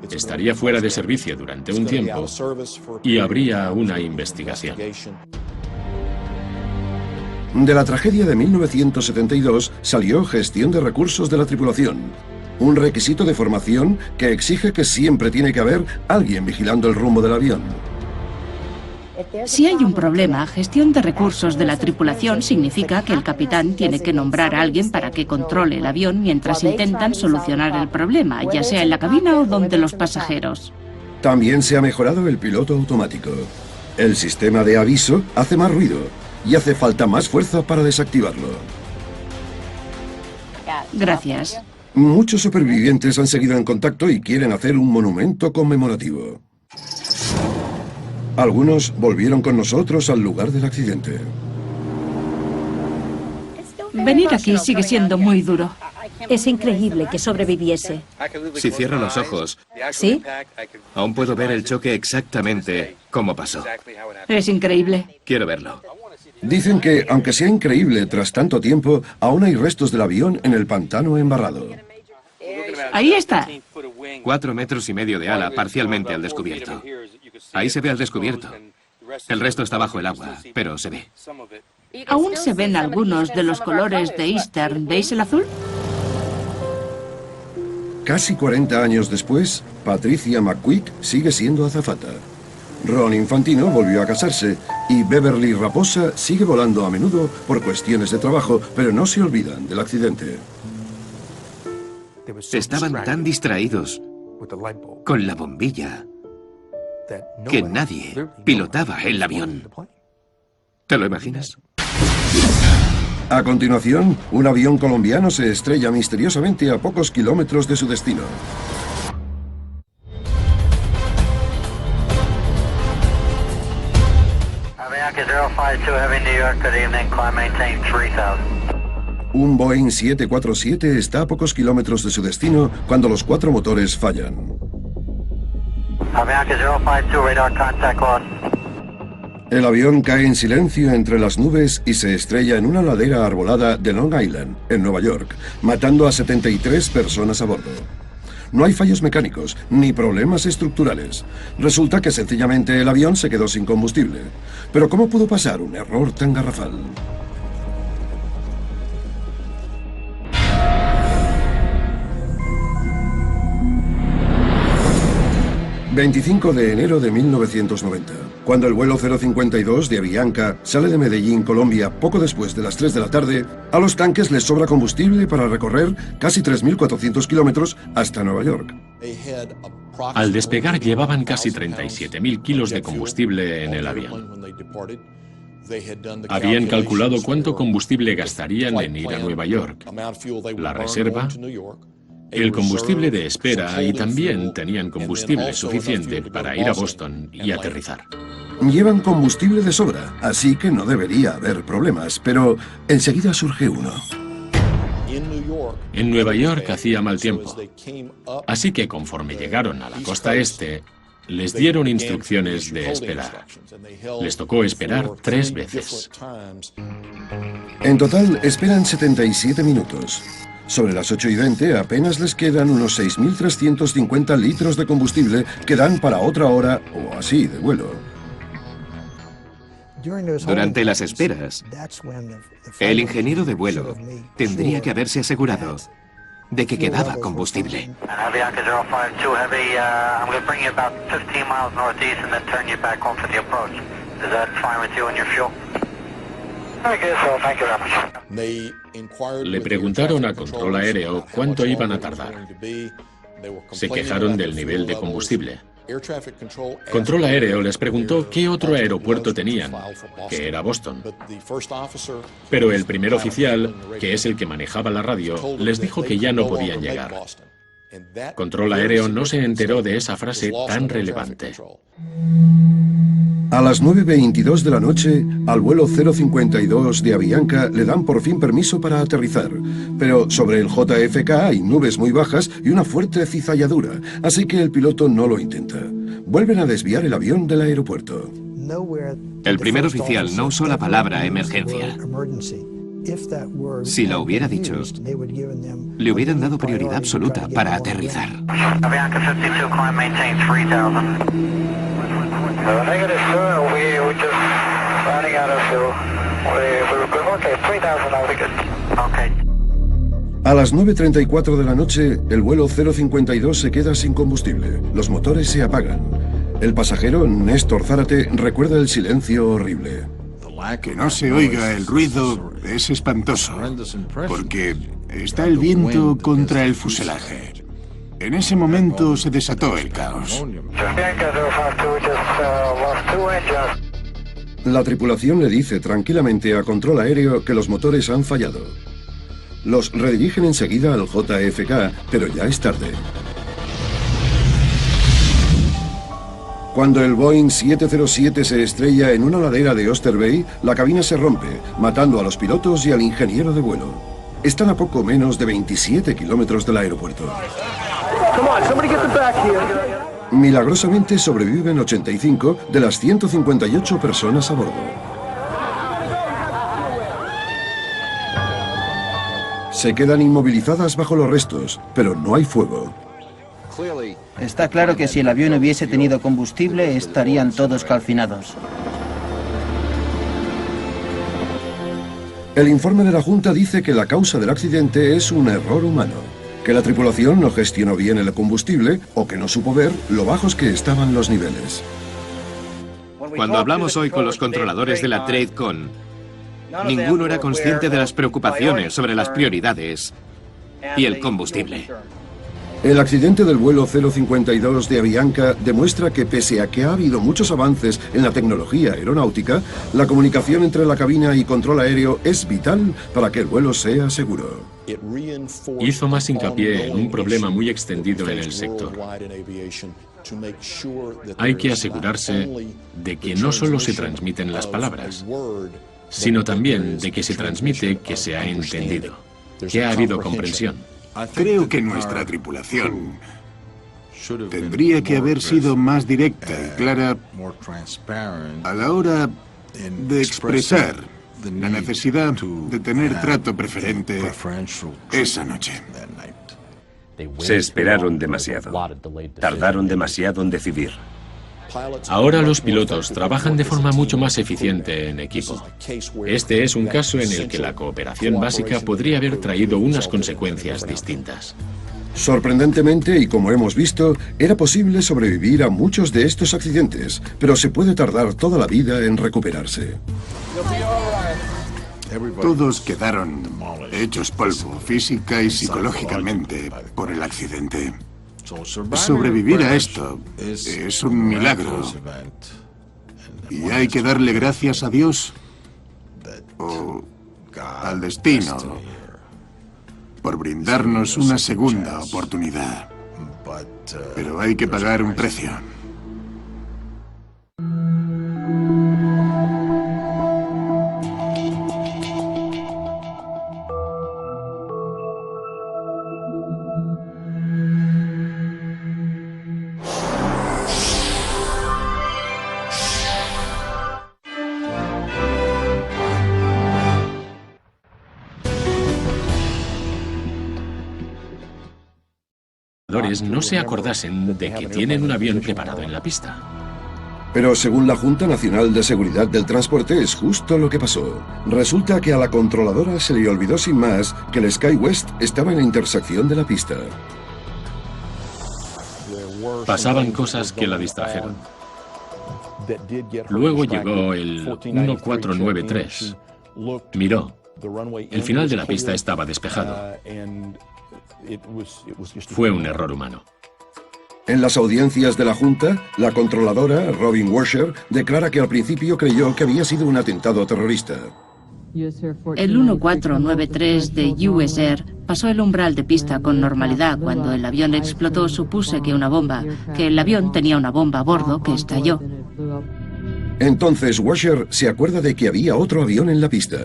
Estaría fuera de servicio durante un tiempo y habría una investigación. De la tragedia de 1972 salió gestión de recursos de la tripulación, un requisito de formación que exige que siempre tiene que haber alguien vigilando el rumbo del avión. Si hay un problema, gestión de recursos de la tripulación significa que el capitán tiene que nombrar a alguien para que controle el avión mientras intentan solucionar el problema, ya sea en la cabina o donde los pasajeros. También se ha mejorado el piloto automático. El sistema de aviso hace más ruido y hace falta más fuerza para desactivarlo. Gracias. Muchos supervivientes han seguido en contacto y quieren hacer un monumento conmemorativo. Algunos volvieron con nosotros al lugar del accidente. Venir aquí sigue siendo muy duro. Es increíble que sobreviviese. Si cierro los ojos, ¿Sí? aún puedo ver el choque exactamente cómo pasó. Es increíble. Quiero verlo. Dicen que, aunque sea increíble tras tanto tiempo, aún hay restos del avión en el pantano embarrado. Ahí está. 4,5 metros de ala parcialmente al descubierto. Ahí se ve al descubierto. El resto está bajo el agua, pero se ve. Aún se ven algunos de los colores de Eastern. ¿Veis el azul? Casi 40 años después, Patricia McQuick sigue siendo azafata. Ron Infantino volvió a casarse y Beverly Raposa sigue volando a menudo por cuestiones de trabajo, pero no se olvidan del accidente. Estaban tan distraídos con la bombilla que nadie pilotaba el avión. ¿Te lo imaginas? A continuación, un avión colombiano se estrella misteriosamente a pocos kilómetros de su destino. Avianca 052 Heavy New York, good evening, climb maintain 3000. Un Boeing 747 está a pocos kilómetros de su destino cuando los 4 motores fallan. Avianca 052, radar contact lost. El avión cae en silencio entre las nubes y se estrella en una ladera arbolada de Long Island, en Nueva York, matando a 73 personas a bordo. No hay fallos mecánicos, ni problemas estructurales. Resulta que sencillamente el avión se quedó sin combustible. Pero ¿cómo pudo pasar un error tan garrafal? 25 de enero de 1990, cuando el vuelo 052 de Avianca sale de Medellín, Colombia, poco después de las 3 de la tarde, a los tanques les sobra combustible para recorrer casi 3.400 kilómetros hasta Nueva York. Al despegar llevaban casi 37.000 kilos de combustible en el avión. Habían calculado cuánto combustible gastarían en ir a Nueva York, la reserva, el combustible de espera y también tenían combustible suficiente para ir a Boston y aterrizar. Llevan combustible de sobra, así que no debería haber problemas, pero enseguida surge uno. En Nueva York hacía mal tiempo, así que conforme llegaron a la costa este, les dieron instrucciones de esperar. Les tocó esperar 3 veces. En total, esperan 77 minutos. Sobre las 8:20 apenas les quedan unos 6.350 litros de combustible que dan para otra hora o así de vuelo. Durante las esperas, el ingeniero de vuelo tendría que haberse asegurado de que quedaba combustible. Avianca 052 Heavy, I'm going to bring you about 15 miles northeast and then turn you back home for the approach. Is that fine with you and your fuel? I guess so, thank you very much. Le preguntaron a control aéreo cuánto iban a tardar. Se quejaron del nivel de combustible. Control aéreo les preguntó qué otro aeropuerto tenían, que era Boston. Pero el primer oficial, que es el que manejaba la radio, les dijo que ya no podían llegar. Control aéreo no se enteró de esa frase tan relevante. A las 9:22 de la noche, al vuelo 052 de Avianca le dan por fin permiso para aterrizar. Pero sobre el JFK hay nubes muy bajas y una fuerte cizalladura, así que el piloto no lo intenta. Vuelven a desviar el avión del aeropuerto. El primer oficial no usó la palabra emergencia. Si lo hubiera dicho, le hubieran dado prioridad absoluta para aterrizar. Avianca 52, climb maintain 3000. Negative, sir. We just running out of fuel. Okay, 3000, now we good. Okay. A las 9:34 de la noche, el vuelo 052 se queda sin combustible. Los motores se apagan. El pasajero, Néstor Zárate, recuerda el silencio horrible. Que no se oiga el ruido es espantoso, porque está el viento contra el fuselaje. En ese momento se desató el caos. La tripulación le dice tranquilamente a control aéreo que los motores han fallado. Los redirigen enseguida al JFK, pero ya es tarde. Cuando el Boeing 707 se estrella en una ladera de Oyster Bay, la cabina se rompe, matando a los pilotos y al ingeniero de vuelo. Están a poco menos de 27 kilómetros del aeropuerto. Milagrosamente sobreviven 85 de las 158 personas a bordo. Se quedan inmovilizadas bajo los restos, pero no hay fuego. Está claro que si el avión hubiese tenido combustible, estarían todos calcinados. El informe de la Junta dice que la causa del accidente es un error humano, que la tripulación no gestionó bien el combustible o que no supo ver lo bajos que estaban los niveles. Cuando hablamos hoy con los controladores de la TradeCon, ninguno era consciente de las preocupaciones sobre las prioridades y el combustible. El accidente del vuelo 052 de Avianca demuestra que pese a que ha habido muchos avances en la tecnología aeronáutica, la comunicación entre la cabina y control aéreo es vital para que el vuelo sea seguro. Hizo más hincapié en un problema muy extendido en el sector. Hay que asegurarse de que no solo se transmiten las palabras, sino también de que se transmite que se ha entendido, que ha habido comprensión. Creo que nuestra tripulación tendría que haber sido más directa y clara a la hora de expresar la necesidad de tener trato preferente esa noche. Se esperaron demasiado. Tardaron demasiado en decidir. Ahora los pilotos trabajan de forma mucho más eficiente en equipo. Este es un caso en el que la cooperación básica podría haber traído unas consecuencias distintas. Sorprendentemente, y como hemos visto, era posible sobrevivir a muchos de estos accidentes, pero se puede tardar toda la vida en recuperarse. Todos quedaron hechos polvo, física y psicológicamente, por el accidente. Sobrevivir a esto es un milagro. Y hay que darle gracias a Dios o al destino por brindarnos una segunda oportunidad. Pero hay que pagar un precio. no se acordasen de que tienen un avión preparado en la pista. Pero según la Junta Nacional de Seguridad del Transporte es justo lo que pasó. Resulta que a la controladora se le olvidó sin más que el SkyWest estaba en la intersección de la pista. Pasaban cosas que la distrajeron. Luego llegó el 1493. Miró. El final de la pista estaba despejado. Fue un error humano. En las audiencias de la Junta, la controladora, Robin Washer, declara que al principio creyó que había sido un atentado terrorista. El 1493 de US Air pasó el umbral de pista con normalidad. Cuando el avión explotó, supuse que el avión tenía una bomba a bordo que estalló. Entonces Washer se acuerda de que había otro avión en la pista.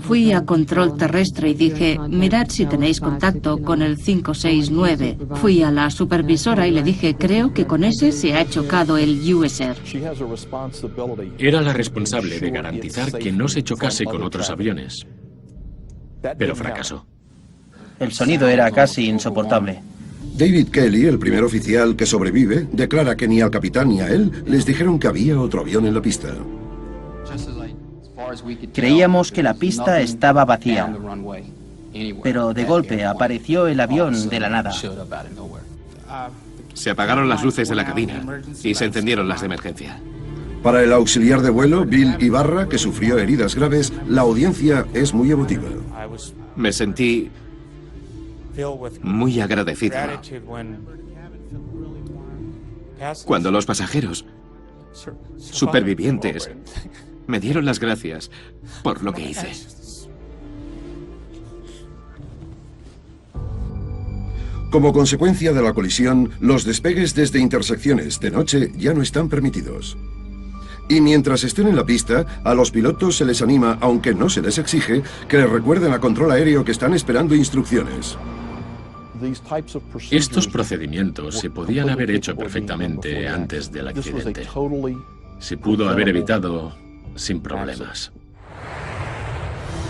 Fui a control terrestre y dije, mirad si tenéis contacto con el 569. Fui a la supervisora y le dije, creo que con ese se ha chocado el US Air. Era la responsable de garantizar que no se chocase con otros aviones. Pero fracasó. El sonido era casi insoportable. David Kelly, el primer oficial que sobrevive, declara que ni al capitán ni a él les dijeron que había otro avión en la pista. Creíamos que la pista estaba vacía, pero de golpe apareció el avión de la nada. Se apagaron las luces de la cabina y se encendieron las de emergencia. Para el auxiliar de vuelo, Bill Ibarra, que sufrió heridas graves, la audiencia es muy emotiva. Me sentí muy agradecido cuando los pasajeros supervivientes me dieron las gracias por lo que hice. Como consecuencia de la colisión, los despegues desde intersecciones de noche ya no están permitidos. Y mientras estén en la pista, a los pilotos se les anima, aunque no se les exige, que les recuerden a control aéreo que están esperando instrucciones. Estos procedimientos se podían haber hecho perfectamente antes del accidente. Se pudo haber evitado sin problemas.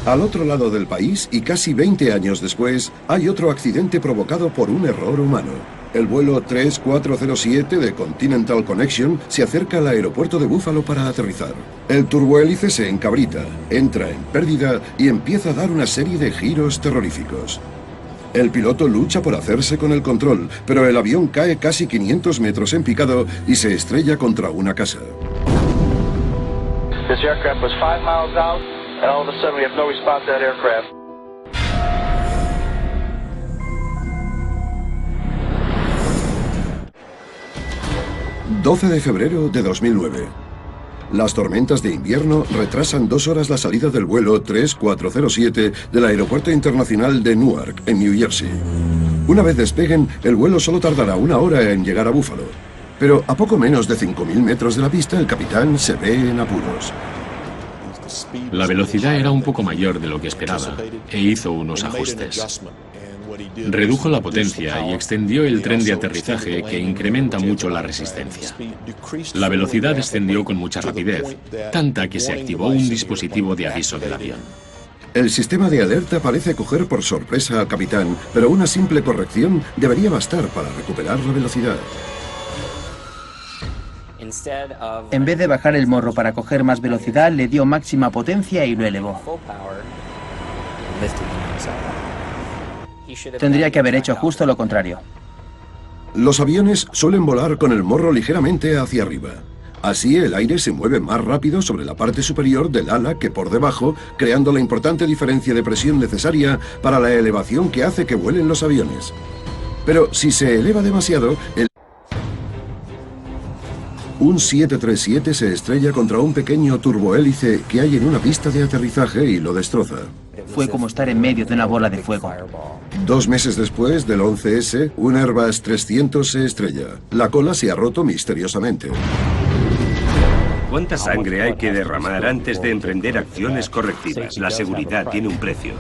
Al otro lado del país, y casi 20 años después, hay otro accidente provocado por un error humano. El vuelo 3407 de Continental Connection se acerca al aeropuerto de Buffalo para aterrizar. El turbohélice se encabrita, entra en pérdida y empieza a dar una serie de giros terroríficos. El piloto lucha por hacerse con el control, pero el avión cae casi 500 metros en picado y se estrella contra una casa. This aircraft was 5 miles out, and all of a sudden we have no response to that aircraft. ...12 de febrero de 2009. Las tormentas de invierno retrasan 2 horas la salida del vuelo 3407 del Aeropuerto Internacional de Newark, en New Jersey. Una vez despeguen, el vuelo solo tardará 1 hora en llegar a Buffalo. Pero a poco menos de 5.000 metros de la pista, el capitán se ve en apuros. La velocidad era un poco mayor de lo que esperaba e hizo unos ajustes. Redujo la potencia y extendió el tren de aterrizaje, que incrementa mucho la resistencia. La velocidad descendió con mucha rapidez, tanta que se activó un dispositivo de aviso del avión. El sistema de alerta parece coger por sorpresa al capitán, pero una simple corrección debería bastar para recuperar la velocidad. En vez de bajar el morro para coger más velocidad, le dio máxima potencia y lo elevó. Tendría que haber hecho justo lo contrario. Los aviones suelen volar con el morro ligeramente hacia arriba. Así el aire se mueve más rápido sobre la parte superior del ala que por debajo, creando la importante diferencia de presión necesaria para la elevación que hace que vuelen los aviones. Pero si se eleva demasiado, un 737 se estrella contra un pequeño turbohélice que hay en una pista de aterrizaje y lo destroza. Fue como estar en medio de una bola de fuego. 2 meses después del 11S, un Airbus 300 se estrella. La cola se ha roto misteriosamente. ¿Cuánta sangre hay que derramar antes de emprender acciones correctivas? La seguridad tiene un precio.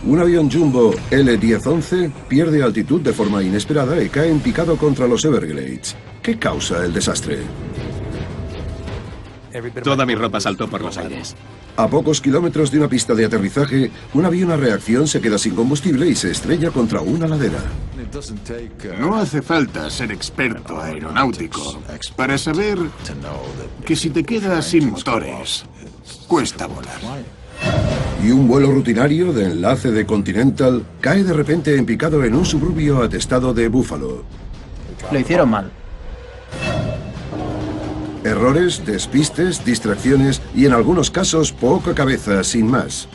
Un avión jumbo L-1011 pierde altitud de forma inesperada y cae en picado contra los Everglades. ¿Qué causa el desastre? Toda mi ropa saltó por los aires. A pocos kilómetros de una pista de aterrizaje, un avión a reacción se queda sin combustible y se estrella contra una ladera. No hace falta ser experto aeronáutico para saber que si te quedas sin motores, cuesta volar. Y un vuelo rutinario de enlace de Continental cae de repente en picado en un suburbio atestado de Buffalo. Lo hicieron mal. Errores, despistes, distracciones y en algunos casos poca cabeza, sin más.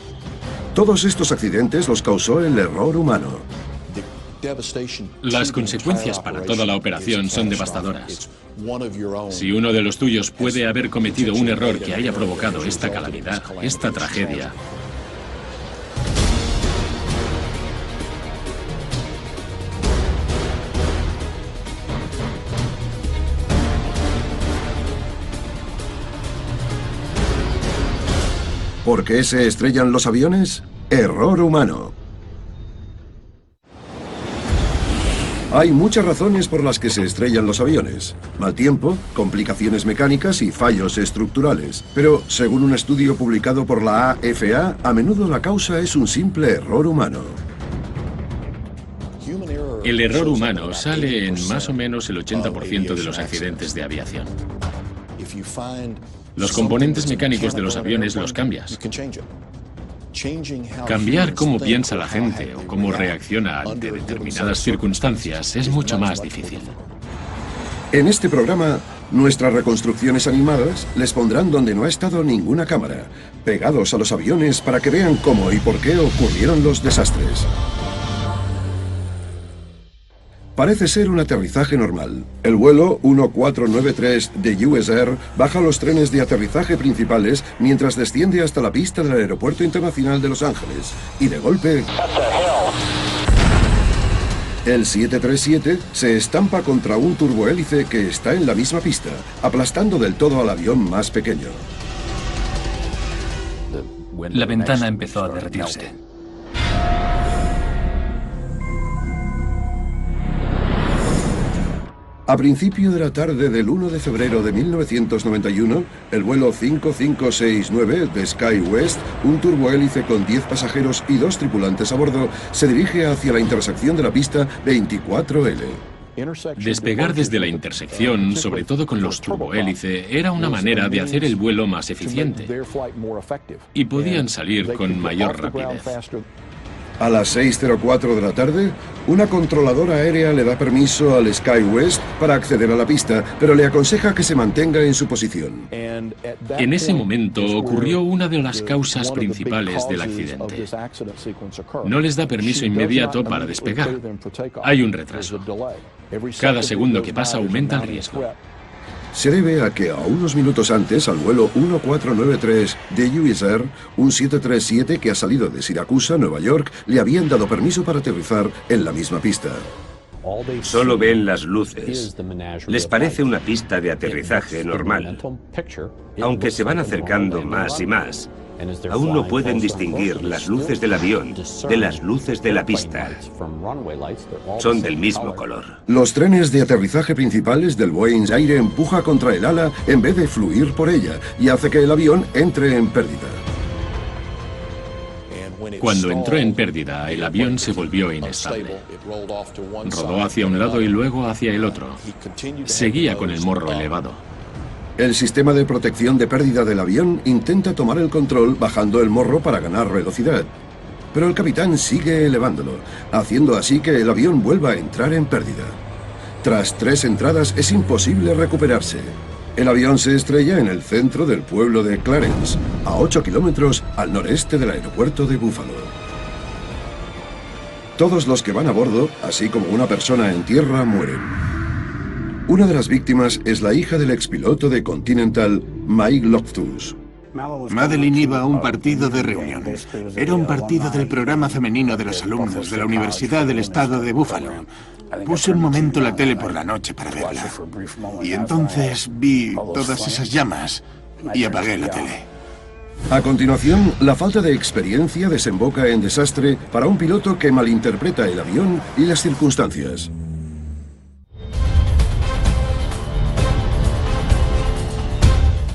Todos estos accidentes los causó el error humano. Las consecuencias para toda la operación son devastadoras. Si uno de los tuyos puede haber cometido un error que haya provocado esta calamidad, esta tragedia, ¿por qué se estrellan los aviones? Error humano. Hay muchas razones por las que se estrellan los aviones. Mal tiempo, complicaciones mecánicas y fallos estructurales. Pero, según un estudio publicado por la AFA, a menudo la causa es un simple error humano. el error humano sale en más o menos el 80% de los accidentes de aviación. Los componentes mecánicos de los aviones los cambias. Cambiar cómo piensa la gente o cómo reacciona ante determinadas circunstancias es mucho más difícil. En este programa, nuestras reconstrucciones animadas les pondrán donde no ha estado ninguna cámara, pegados a los aviones para que vean cómo y por qué ocurrieron los desastres. Parece ser un aterrizaje normal. El vuelo 1493 de US Air baja los trenes de aterrizaje principales mientras desciende hasta la pista del Aeropuerto Internacional de Los Ángeles. Y de golpe, el 737 se estampa contra un turbohélice que está en la misma pista, aplastando del todo al avión más pequeño. La ventana empezó a derretirse. A principio de la tarde del 1 de febrero de 1991, el vuelo 5569 de SkyWest, un turbohélice con 10 pasajeros y 2 tripulantes a bordo, se dirige hacia la intersección de la pista 24L. Despegar desde la intersección, sobre todo con los turbohélice, era una manera de hacer el vuelo más eficiente y podían salir con mayor rapidez. A las 6:04 de la tarde, una controladora aérea le da permiso al SkyWest para acceder a la pista, pero le aconseja que se mantenga en su posición. En ese momento ocurrió una de las causas principales del accidente. No les da permiso inmediato para despegar. Hay un retraso. Cada segundo que pasa aumenta el riesgo. Se debe a que a unos minutos antes, al vuelo 1493 de US Air, un 737 que ha salido de Siracusa, Nueva York, le habían dado permiso para aterrizar en la misma pista. Solo ven las luces. Les parece una pista de aterrizaje normal. Aunque se van acercando más y más, aún no pueden distinguir las luces del avión de las luces de la pista. Son del mismo color. Los trenes de aterrizaje principales del Boeing aire empuja contra el ala en vez de fluir por ella y hace que el avión entre en pérdida. Cuando entró en pérdida, el avión se volvió inestable. Rodó hacia un lado y luego hacia el otro. Seguía con el morro elevado. El sistema de protección de pérdida del avión intenta tomar el control bajando el morro para ganar velocidad. Pero el capitán sigue elevándolo, haciendo así que el avión vuelva a entrar en pérdida. Tras 3 entradas es imposible recuperarse. El avión se estrella en el centro del pueblo de Clarence, a 8 kilómetros al noreste del aeropuerto de Buffalo. Todos los que van a bordo, así como una persona en tierra, mueren. Una de las víctimas es la hija del expiloto de Continental, Mike Loftus. Madeline iba a un partido de reunión. Era un partido del programa femenino de los alumnos de la Universidad del Estado de Buffalo. Puse un momento la tele por la noche para verla. Y entonces vi todas esas llamas y apagué la tele. A continuación, la falta de experiencia desemboca en desastre para un piloto que malinterpreta el avión y las circunstancias.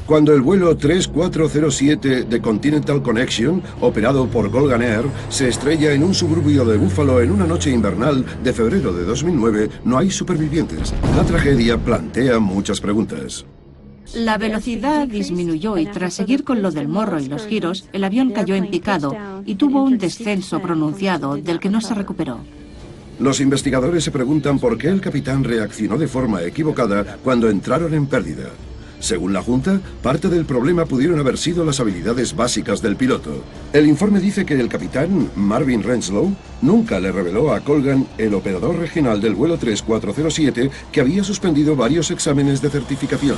Cuando el vuelo 3407 de Continental Connection, operado por Colgan Air, se estrella en un suburbio de Buffalo en una noche invernal de febrero de 2009, no hay supervivientes. La tragedia plantea muchas preguntas. La velocidad disminuyó y tras seguir con lo del morro y los giros, el avión cayó en picado y tuvo un descenso pronunciado del que no se recuperó. Los investigadores se preguntan por qué el capitán reaccionó de forma equivocada cuando entraron en pérdida. Según la Junta, parte del problema pudieron haber sido las habilidades básicas del piloto. El informe dice que el capitán, Marvin Renslow, nunca le reveló a Colgan, el operador regional del vuelo 3407, que había suspendido varios exámenes de certificación.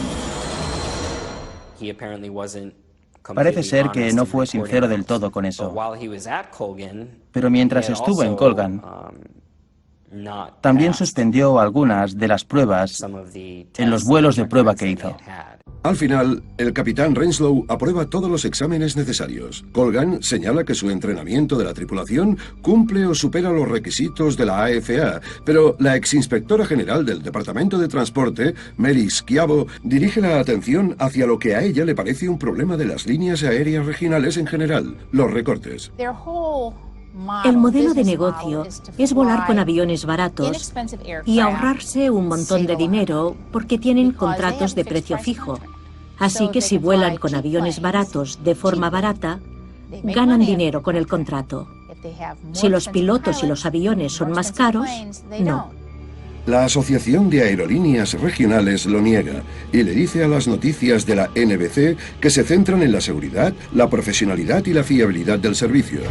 Parece ser que no fue sincero del todo con eso. Pero mientras estuvo en Colgan, también suspendió algunas de las pruebas en los vuelos de prueba que hizo. Al final, el capitán Renslow aprueba todos los exámenes necesarios. Colgan señala que su entrenamiento de la tripulación cumple o supera los requisitos de la AFA, pero la exinspectora general del Departamento de Transporte, Mary Schiavo, dirige la atención hacia lo que a ella le parece un problema de las líneas aéreas regionales en general, los recortes. El modelo de negocio es volar con aviones baratos y ahorrarse un montón de dinero porque tienen contratos de precio fijo. Así que si vuelan con aviones baratos de forma barata, ganan dinero con el contrato. Si los pilotos y los aviones son más caros, no. La Asociación de Aerolíneas Regionales lo niega y le dice a las noticias de la NBC que se centran en la seguridad, la profesionalidad y la fiabilidad del servicio.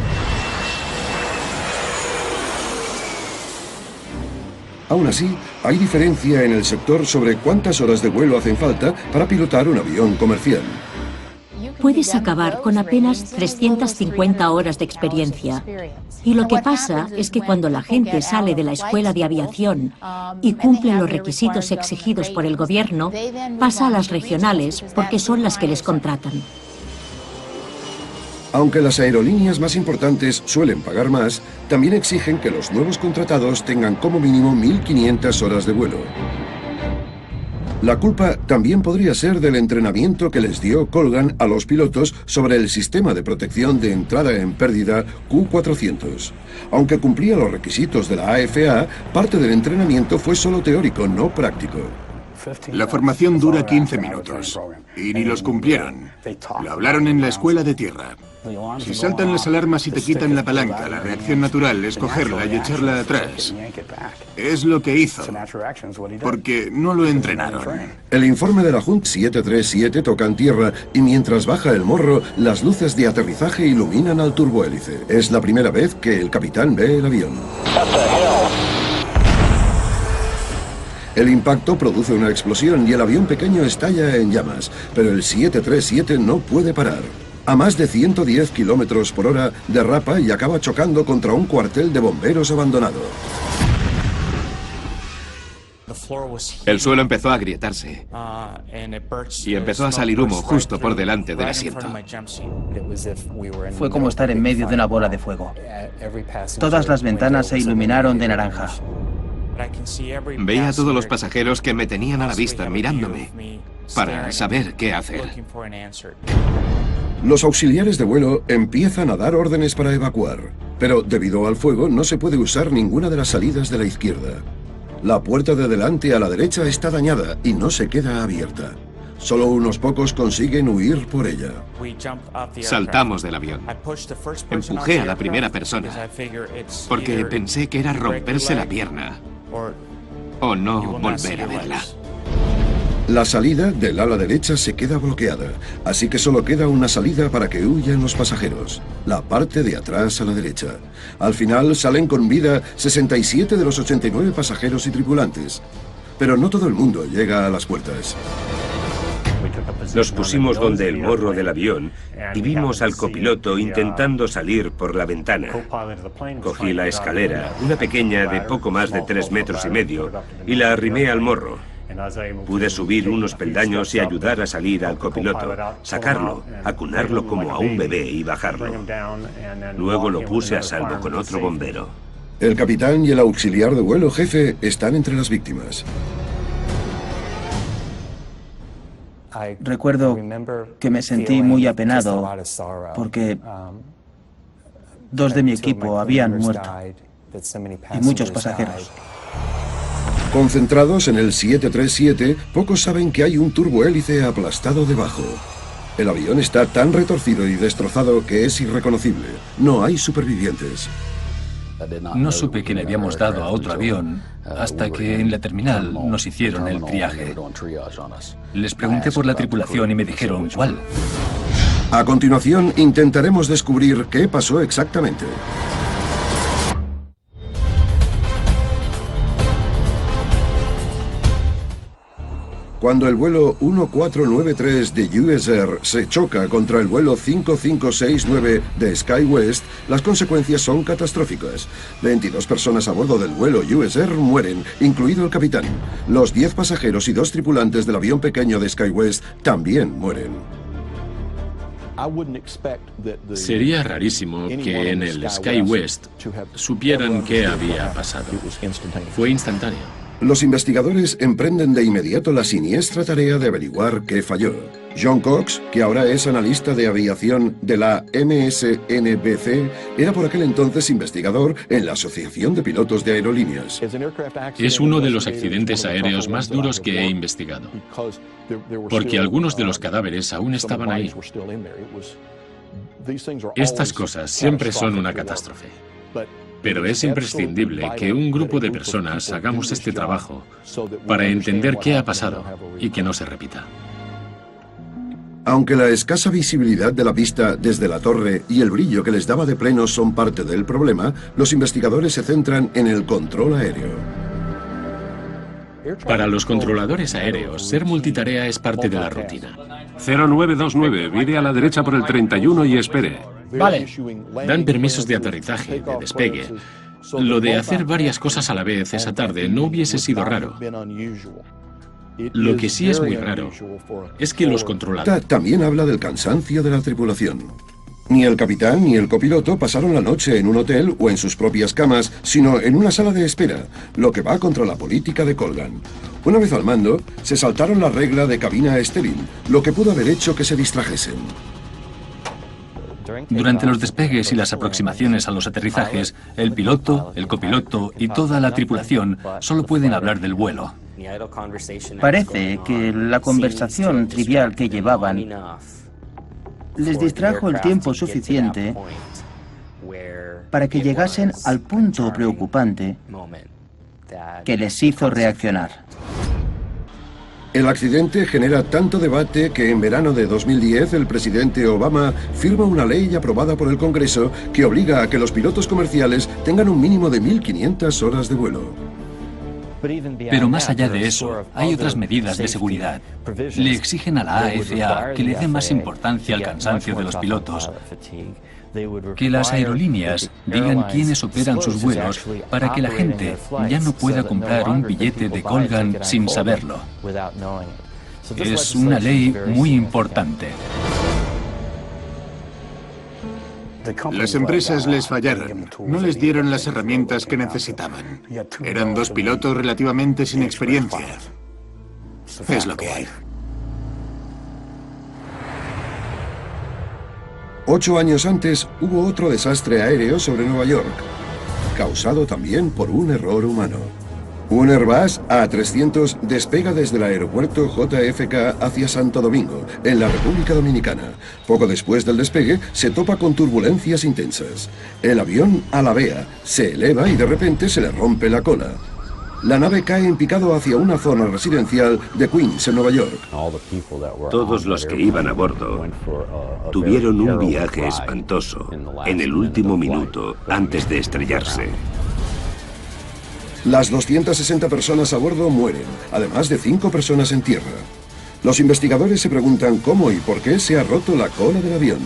Aún así, hay diferencia en el sector sobre cuántas horas de vuelo hacen falta para pilotar un avión comercial. Puedes acabar con apenas 350 horas de experiencia. Y lo que pasa es que cuando la gente sale de la escuela de aviación y cumple los requisitos exigidos por el gobierno, pasa a las regionales porque son las que les contratan. Aunque las aerolíneas más importantes suelen pagar más, también exigen que los nuevos contratados tengan como mínimo 1.500 horas de vuelo. La culpa también podría ser del entrenamiento que les dio Colgan a los pilotos sobre el sistema de protección de entrada en pérdida Q400. Aunque cumplía los requisitos de la AFA, parte del entrenamiento fue solo teórico, no práctico. La formación dura 15 minutos y ni los cumplieron. Lo hablaron en la escuela de tierra. Si saltan las alarmas y te quitan la palanca, la reacción natural es cogerla y echarla atrás. Es lo que hizo, porque no lo entrenaron. El informe de la Junta 737 toca en tierra y mientras baja el morro, las luces de aterrizaje iluminan al turbohélice. Es la primera vez que el capitán ve el avión. El impacto produce una explosión y el avión pequeño estalla en llamas, pero el 737 no puede parar. A más de 110 kilómetros por hora, derrapa y acaba chocando contra un cuartel de bomberos abandonado. El suelo empezó a agrietarse y empezó a salir humo justo por delante del asiento. Fue como estar en medio de una bola de fuego. Todas las ventanas se iluminaron de naranja. Veía a todos los pasajeros que me tenían a la vista mirándome para saber qué hacer. Los auxiliares de vuelo empiezan a dar órdenes para evacuar, pero debido al fuego no se puede usar ninguna de las salidas de la izquierda. La puerta de delante a la derecha está dañada y no se queda abierta. Solo unos pocos consiguen huir por ella. Saltamos del avión. Empujé a la primera persona porque pensé que era romperse la pierna o no volver a verla. La salida del ala derecha se queda bloqueada, así que solo queda una salida para que huyan los pasajeros, la parte de atrás a la derecha. Al final salen con vida 67 de los 89 pasajeros y tripulantes, pero no todo el mundo llega a las puertas. Nos pusimos donde el morro del avión y vimos al copiloto intentando salir por la ventana. Cogí la escalera, una pequeña de poco más de 3,5 metros, y la arrimé al morro. Pude subir unos peldaños y ayudar a salir al copiloto, sacarlo, acunarlo como a un bebé y bajarlo. Luego lo puse a salvo con otro bombero. El capitán y el auxiliar de vuelo jefe están entre las víctimas. Recuerdo que me sentí muy apenado porque 2 de mi equipo habían muerto y muchos pasajeros. Concentrados en el 737, pocos saben que hay un turbohélice aplastado debajo. El avión está tan retorcido y destrozado que es irreconocible. No hay supervivientes. No supe que le habíamos dado a otro avión hasta que en la terminal nos hicieron el triaje. Les pregunté por la tripulación y me dijeron ¿cuál? A continuación, intentaremos descubrir qué pasó exactamente. Cuando el vuelo 1493 de US Air se choca contra el vuelo 5569 de SkyWest, las consecuencias son catastróficas. 22 personas a bordo del vuelo US Air mueren, incluido el capitán. Los 10 pasajeros y 2 tripulantes del avión pequeño de SkyWest también mueren. Sería rarísimo que en el SkyWest supieran qué había pasado. Fue instantáneo. Los investigadores emprenden de inmediato la siniestra tarea de averiguar qué falló. John Cox, que ahora es analista de aviación de la MSNBC, era por aquel entonces investigador en la Asociación de Pilotos de Aerolíneas. Es uno de los accidentes aéreos más duros que he investigado, porque algunos de los cadáveres aún estaban ahí. Estas cosas siempre son una catástrofe. Pero es imprescindible que un grupo de personas hagamos este trabajo para entender qué ha pasado y que no se repita. Aunque la escasa visibilidad de la pista desde la torre y el brillo que les daba de pleno son parte del problema, los investigadores se centran en el control aéreo. Para los controladores aéreos, ser multitarea es parte de la rutina. 0929, vire a la derecha por el 31 y espere. Vale. Dan permisos de aterrizaje, de despegue. Lo de hacer varias cosas a la vez esa tarde no hubiese sido raro. Lo que sí es muy raro es que los controladores... También habla del cansancio de la tripulación. Ni el capitán ni el copiloto pasaron la noche en un hotel o en sus propias camas, sino en una sala de espera, lo que va contra la política de Colgan. Una vez al mando, se saltaron la regla de cabina estéril, lo que pudo haber hecho que se distrajesen. Durante los despegues y las aproximaciones a los aterrizajes, el piloto, el copiloto y toda la tripulación solo pueden hablar del vuelo. Parece que la conversación trivial que llevaban les distrajo el tiempo suficiente para que llegasen al punto preocupante que les hizo reaccionar. El accidente genera tanto debate que en verano de 2010 el presidente Obama firma una ley aprobada por el Congreso que obliga a que los pilotos comerciales tengan un mínimo de 1.500 horas de vuelo. Pero más allá de eso, hay otras medidas de seguridad. Le exigen a la AFA que le dé más importancia al cansancio de los pilotos, que las aerolíneas digan quiénes operan sus vuelos para que la gente ya no pueda comprar un billete de Colgan sin saberlo. Es una ley muy importante. Las empresas les fallaron, no les dieron las herramientas que necesitaban. Eran 2 pilotos relativamente sin experiencia. Es lo que hay. 8 años antes hubo otro desastre aéreo sobre Nueva York, causado también por un error humano. Un Airbus A300 despega desde el aeropuerto JFK hacia Santo Domingo, en la República Dominicana. Poco después del despegue, se topa con turbulencias intensas. El avión alabea, se eleva y de repente se le rompe la cola. La nave cae en picado hacia una zona residencial de Queens, en Nueva York. Todos los que iban a bordo tuvieron un viaje espantoso en el último minuto antes de estrellarse. Las 260 personas a bordo mueren, además de 5 personas en tierra. Los investigadores se preguntan cómo y por qué se ha roto la cola del avión.